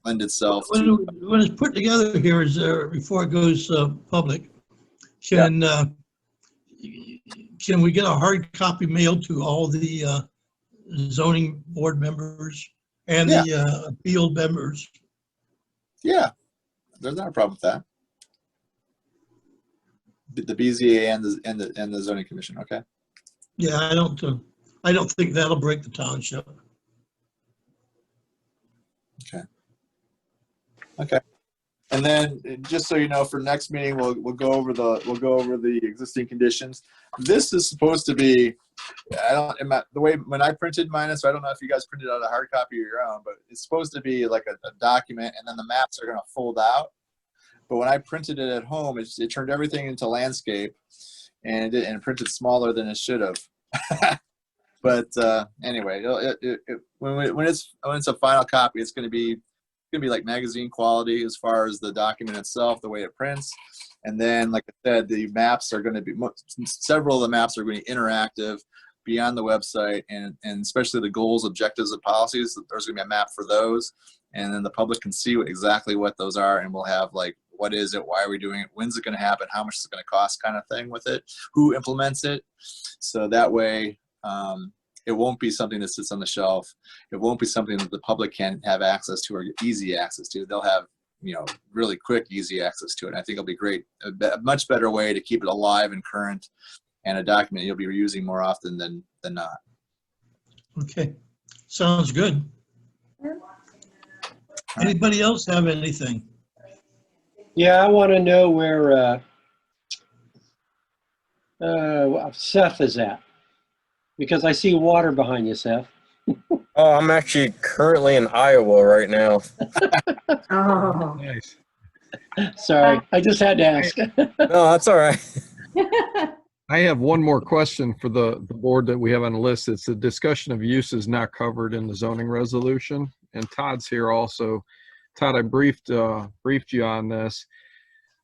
lend itself to. When it's put together here, is before it goes public, can we get a hard copy mailed to all the zoning board members and the appeal members? Yeah, there's not a problem with that. The BZA and the zoning commission. Okay. Yeah, I don't think that'll break the township. Okay. And then, just so you know, for next meeting, we'll go over the existing conditions. This is supposed to be, the way when I printed mine, so I don't know if you guys printed out a hard copy of your own, but it's supposed to be like a document, and then the maps are going to fold out. But when I printed it at home, it turned everything into landscape, and it printed smaller than it should have. But anyway, when it's a final copy, it's going to be like magazine quality as far as the document itself, the way it prints. And then, like I said, the maps are going to be, several of the maps are going to be interactive beyond the website, and especially the goals, objectives, and policies. There's going to be a map for those, and then the public can see exactly what those are, and we'll have like, what is it, why are we doing it, when's it going to happen, how much is it going to cost, kind of thing with it, who implements it. So that way, it won't be something that sits on the shelf. It won't be something that the public can have access to or easy access to. They'll have, really quick, easy access to it. And I think it'll be great, a much better way to keep it alive and current, and a document you'll be using more often than not. Okay, sounds good. Anybody else have anything? Yeah, I want to know where Seth is at, because I see water behind you, Seth. Oh, I'm actually currently in Iowa right now. Oh. Nice. Sorry, I just had to ask. No, that's all right. I have one more question for the board that we have on the list. It's a discussion of uses not covered in the zoning resolution. And Todd's here also. Todd, I briefed you on this.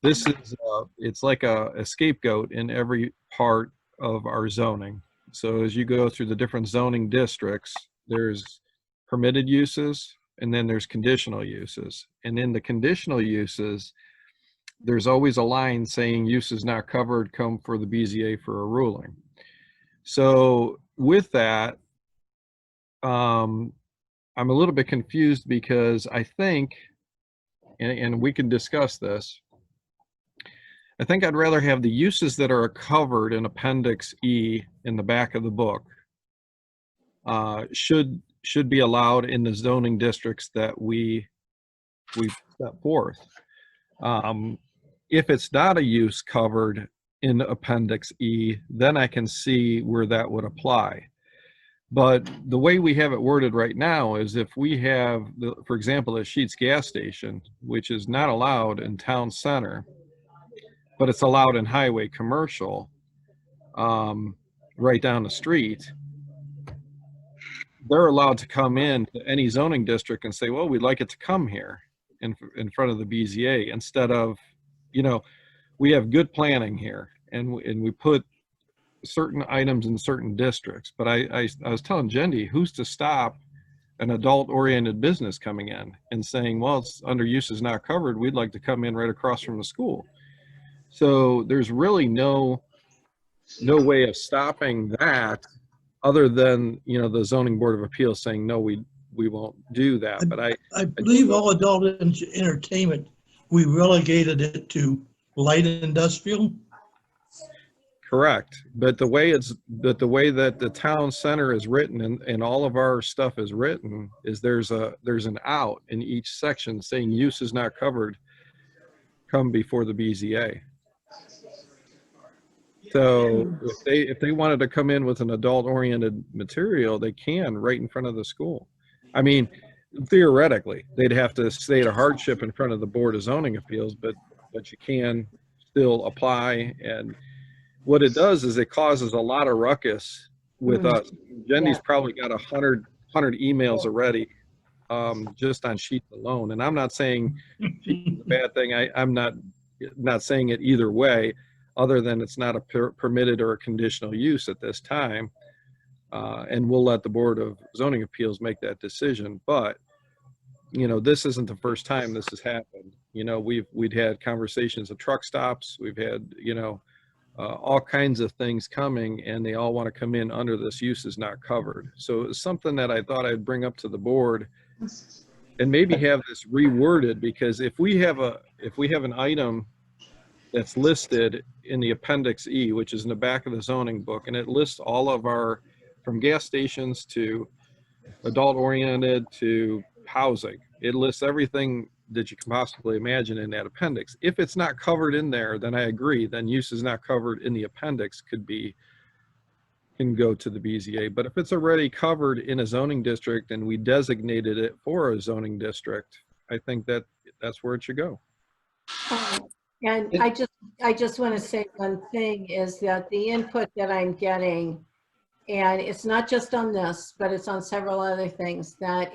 This is, it's like a scapegoat in every part of our zoning. So as you go through the different zoning districts, there's permitted uses and then there's conditional uses. And in the conditional uses, there's always a line saying uses not covered, come for the BZA for a ruling. So with that, I'm a little bit confused because I think, and we can discuss this, I think I'd rather have the uses that are covered in Appendix E in the back of the book should be allowed in the zoning districts that we set forth. If it's not a use covered in Appendix E, then I can see where that would apply. But the way we have it worded right now is if we have, for example, a Sheetz gas station, which is not allowed in town center, but it's allowed in highway commercial, right down the street, they're allowed to come in to any zoning district and say, well, we'd like it to come here in front of the BZA, instead of, we have good planning here and we put certain items in certain districts. But I was telling Jendi, who's to stop an adult-oriented business coming in and saying, well, it's under uses not covered, we'd like to come in right across from the school. So there's really no way of stopping that other than, the zoning board of appeals saying, no, we won't do that. But I believe all adult entertainment, we relegated it to light industrial. Correct. But the way that the town center is written and all of our stuff is written is there's an out in each section saying use is not covered, come before the BZA. So if they wanted to come in with an adult oriented material, they can right in front of the school. I mean, theoretically, they'd have to state a hardship in front of the Board of Zoning Appeals, but you can still apply. And what it does is it causes a lot of ruckus with us. Jendy's probably got 100 emails already, just on Sheetz alone. And I'm not saying Sheetz is a bad thing. I'm not saying it either way, other than it's not a permitted or a conditional use at this time. And we'll let the Board of Zoning Appeals make that decision. But, this isn't the first time this has happened. We'd had conversations of truck stops. We've had, all kinds of things coming, and they all want to come in under this use is not covered. So it's something that I thought I'd bring up to the board and maybe have this reworded, because if we have an item that's listed in the Appendix E, which is in the back of the zoning book, and it lists all of our, from gas stations to adult oriented to housing, it lists everything that you can possibly imagine in that appendix. If it's not covered in there, then I agree, then use is not covered in the appendix can go to the BZA. But if it's already covered in a zoning district and we designated it for a zoning district, I think that's where it should go. And I just want to say one thing is that the input that I'm getting, and it's not just on this, but it's on several other things, that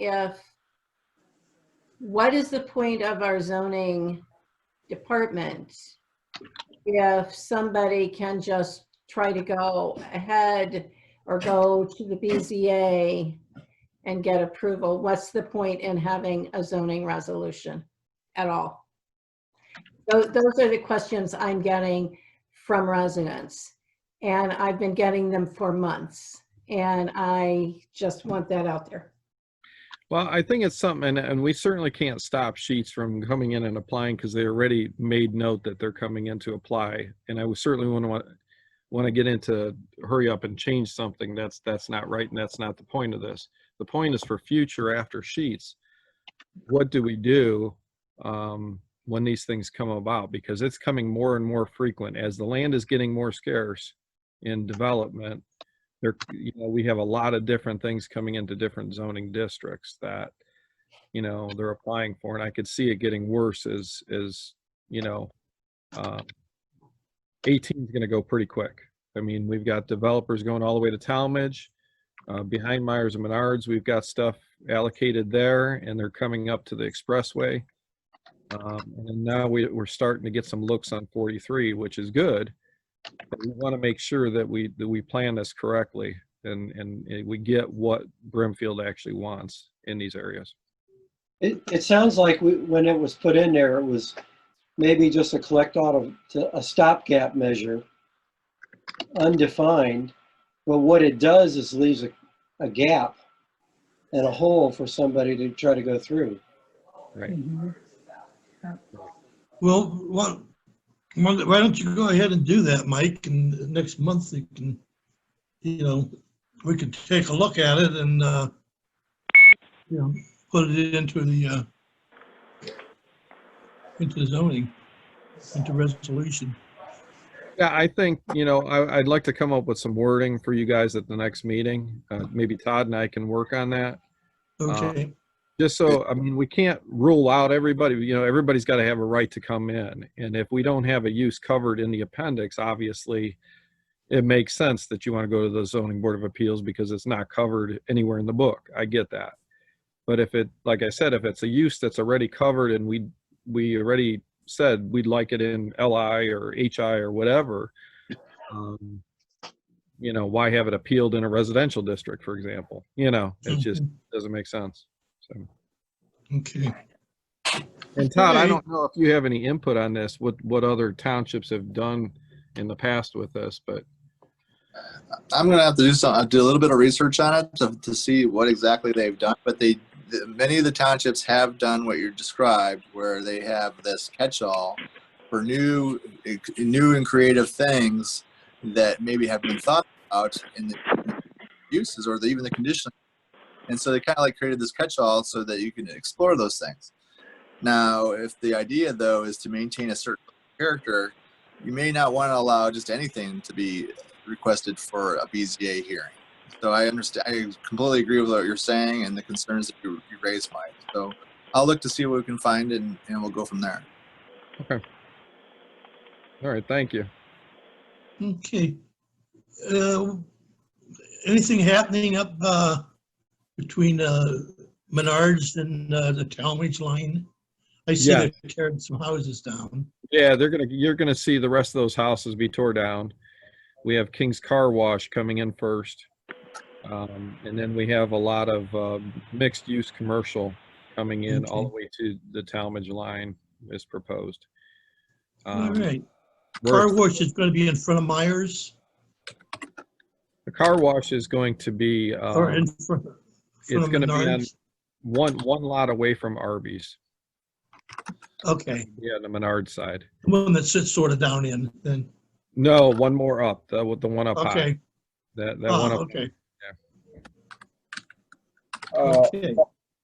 what is the point of our zoning department if somebody can just try to go ahead or go to the BZA and get approval? What's the point in having a zoning resolution at all? Those are the questions I'm getting from residents, and I've been getting them for months, and I just want that out there. Well, I think it's something, and we certainly can't stop Sheets from coming in and applying because they already made note that they're coming in to apply. And I would certainly want to get into hurry up and change something that's not right, and that's not the point of this. The point is for future after Sheets, what do we do when these things come about? Because it's coming more and more frequent as the land is getting more scarce in development. We have a lot of different things coming into different zoning districts that, they're applying for, and I could see it getting worse as 18 is going to go pretty quick. I mean, we've got developers going all the way to Talmadge, behind Myers and Menards. We've got stuff allocated there, and they're coming up to the expressway. And now we're starting to get some looks on 43, which is good. But we want to make sure that we plan this correctly and we get what Brimfield actually wants in these areas. It sounds like when it was put in there, it was maybe just a stopgap measure, undefined. But what it does is leaves a gap and a hole for somebody to try to go through. Right. Well, why don't you go ahead and do that, Mike? And next month you can, we can take a look at it and, put it into the zoning, into resolution. Yeah, I think, I'd like to come up with some wording for you guys at the next meeting. Maybe Todd and I can work on that. Okay. Just so, I mean, we can't rule out everybody, everybody's got to have a right to come in. And if we don't have a use covered in the appendix, obviously it makes sense that you want to go to the Zoning Board of Appeals because it's not covered anywhere in the book. I get that. But like I said, if it's a use that's already covered and we already said we'd like it in LI or HI or whatever, why have it appealed in a residential district, for example? It just doesn't make sense. So. Okay. And Todd, I don't know if you have any input on this, what other townships have done in the past with this, but. I'm going to have to do a little bit of research on it to see what exactly they've done. But many of the townships have done what you described, where they have this catch-all for new and creative things that maybe have been thought about in the uses or even the conditioning. And so they kind of like created this catch-all so that you can explore those things. Now, if the idea though is to maintain a certain character, you may not want to allow just anything to be requested for a BZA hearing. So I understand, I completely agree with what you're saying and the concerns that you raised, Mike. So I'll look to see what we can find and we'll go from there. Okay. All right, thank you. Okay. Anything happening up between Menards and the Talmadge line? I see Yeah. they're tearing some houses down. Yeah, you're gonna see the rest of those houses be tore down. We have King's Car Wash coming in first. And then we have a lot of mixed use commercial coming in all the way to the Talmadge line is proposed. All right. Car wash is going to be in front of Myers? The car wash is going to be, Or in front it's of going to be on Menards? one lot away from Arby's. Okay. Yeah, the Menard side. The one that sits sort of down in then. No, one more up, the one up high. Okay. That one up. Okay. Uh, Okay.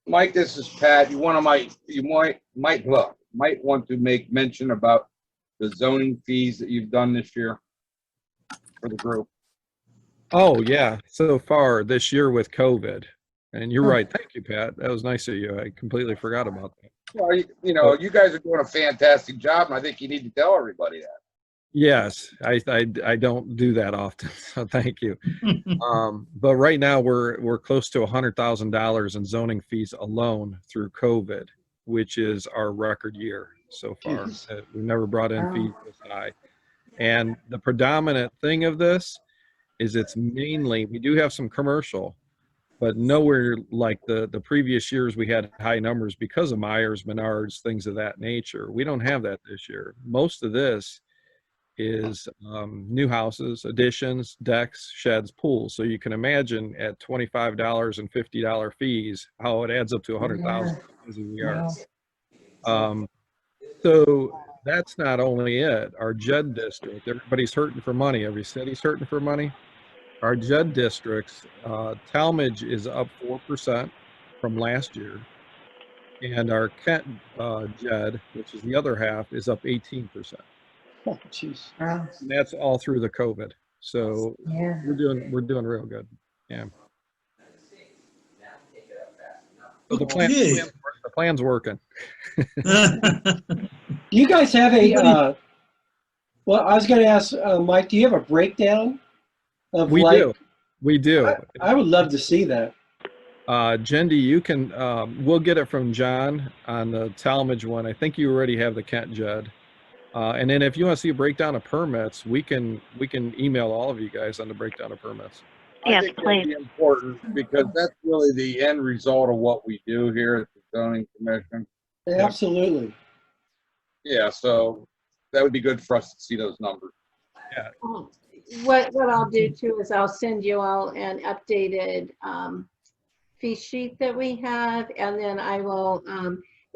Mike, this is Pat. You might want to make mention about the zoning fees that you've done this year for the group. Oh yeah, so far this year with COVID, and you're right. Thank you, Pat. That was nice of you. I completely forgot about that. Well, you guys are doing a fantastic job, and I think you need to tell everybody that. Yes, I don't do that often, so thank you. But right now we're close to $100,000 in zoning fees alone through COVID, which is our record year so far. We've never brought in fees this high. And the predominant thing of this is it's mainly, we do have some commercial, but nowhere like the previous years we had high numbers because of Myers, Menards, things of that nature. We don't have that this year. Most of this is new houses, additions, decks, sheds, pools. So you can imagine at $25 and $50 fees, how it adds up to 100,000 a yard. So that's not only it. Our JED district, everybody's hurting for money. Every city's hurting for money. Our JED districts, Talmadge is up 4% from last year. And our Kent JED, which is the other half, is up 18%. Oh, jeez. Wow. And that's all through the COVID. So Yeah. we're doing real good. Yeah. So the Okay. plan's working. Do you guys have a, well, I was going to ask, Mike, do you have a breakdown of We like, do. We do. I would love to see that. Jendi, you can, we'll get it from John on the Talmadge one. I think you already have the Kent JED. And then if you want to see a breakdown of permits, we can email all of you guys on the breakdown of permits. I Yes, think that'd please. be important because that's really the end result of what we do here at the zoning commission. Absolutely. Yeah, so that would be good for us to see those numbers. What I'll do too is I'll send you all an updated fee sheet that we have, and then I will,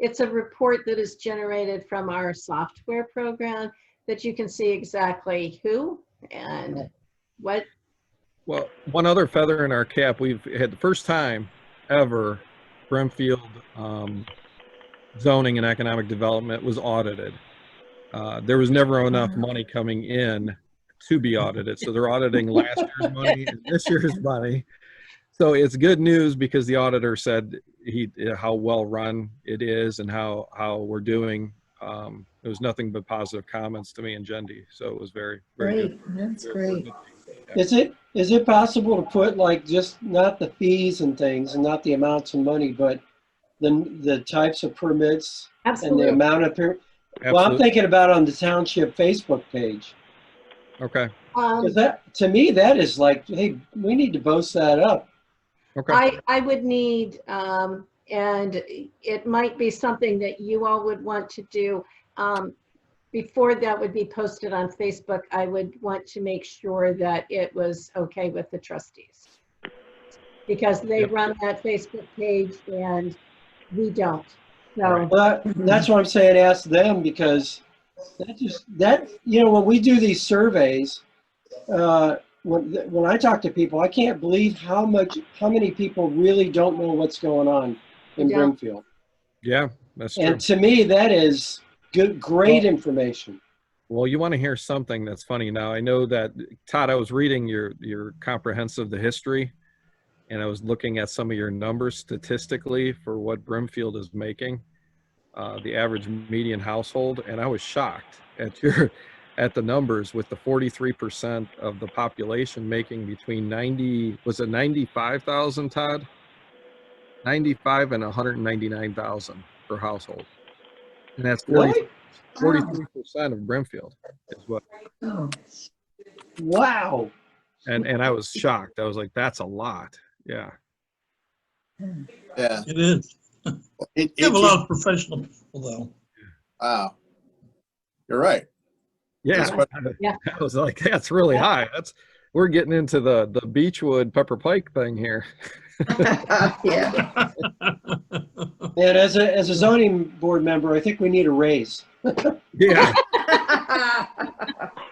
it's a report that is generated from our software program that you can see exactly who and what. Well, one other feather in our cap, we've had the first time ever Brimfield zoning and economic development was audited. There was never enough money coming in to be audited. So they're auditing last year's money and this year's money. So it's good news because the auditor said how well run it is and how we're doing. It was nothing but positive comments to me and Jendi. So it was very, very good. That's great. Yeah. Is it possible to put like just not the fees and things and not the amounts of money, but the types of permits and the Absolutely. amount of well, I'm Absolutely. thinking about on the township Facebook page. Okay. Because that, to me, that is like, hey, we need to boast that up. Okay. I would need, and it might be something that you all would want to do. Before that would be posted on Facebook, I would want to make sure that it was okay with the trustees. Because they Yep. run that Facebook page and we don't. So, Right. But that's what I'm saying, ask them, because you know, when we do these surveys, when I talk to people, I can't believe how many people really don't know what's going on in Yeah. Brimfield. Yeah, that's true. And to me, that is great information. Well, you want to hear something that's funny. Now, I know that, Todd, I was reading your comprehensive, the history, and I was looking at some of your numbers statistically for what Brimfield is making, the average median household, and I was shocked at the numbers with the 43% of the population making between 95,000, Todd? 95 and 199,000 per household. And that's 43% of Brimfield is what. Wow. And I was shocked. I was like, that's a lot. Yeah. Yeah. It is. We have a lot of professional people though. Wow. You're right. Yeah. That's what- I was like, that's really high. We're getting into the Beechwood Pepper Pike thing here. Yeah. And as a zoning board member, I think we need a raise. Yeah.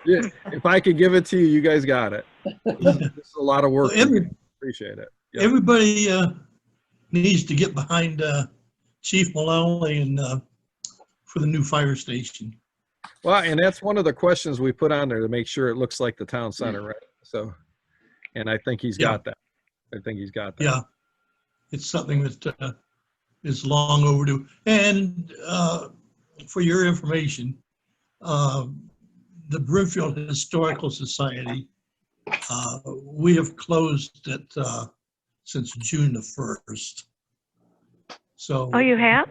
Yeah. If I could give it to you, you guys got it. It's a lot of work. Appreciate it. Yep. Everybody needs to get behind Chief Maloney and for the new fire station. Well, and that's one of the questions we put on there to make sure it looks like the town center, right? So, and I think he's got that. I think he's got that. Yeah, it's something that is long overdue. And for your information, the Brimfield Historical Society, we have closed it since June the 1st. So. Oh, you have?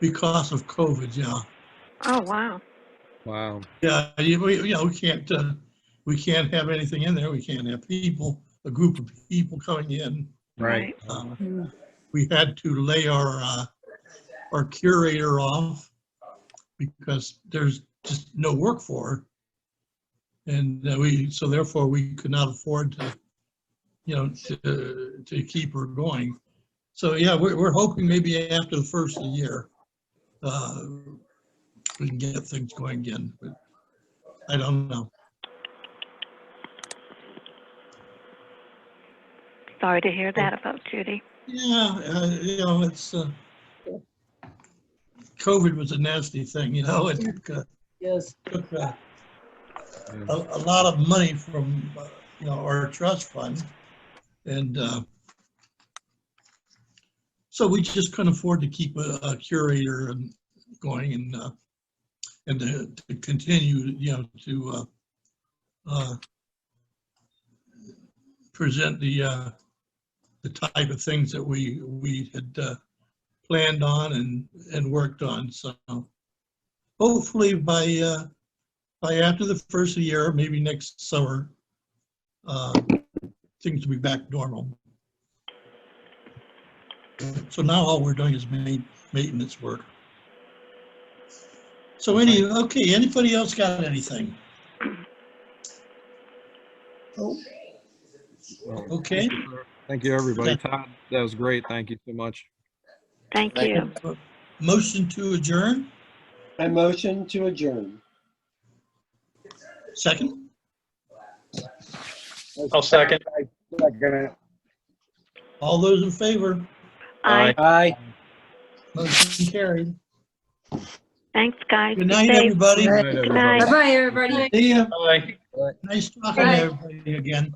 Because of COVID, yeah. Oh, wow. Wow. Yeah, we can't have anything in there. We can't have a group of people coming in. Right. We had to lay our curator off because there's just no work for her. And so therefore we could not afford to, to keep her going. So yeah, we're hoping maybe after the first of the year, we can get things going again, but I don't know. Sorry to hear that about Judy. Yeah, it's, COVID was a nasty thing, it took, Yes. took a lot of money from, our trust fund. And so we just couldn't afford to keep a curator going and to continue, to present the type of things that we had planned on and worked on. So hopefully by after the first of the year, maybe next summer, things will be back normal. So now all we're doing is maintenance work. So okay, anybody else got anything? Okay. Thank you, everybody. Okay. Todd, that was great. Thank you so much. Thank you. Motion to adjourn? I motion to adjourn. Second? I'll second. All those in favor? Aye. Aye. Motion carried. Thanks, guys. Good Be night, safe. everybody. Good night, Good everybody. night. Bye-bye, everybody. See ya. Bye. Nice talking to everybody again.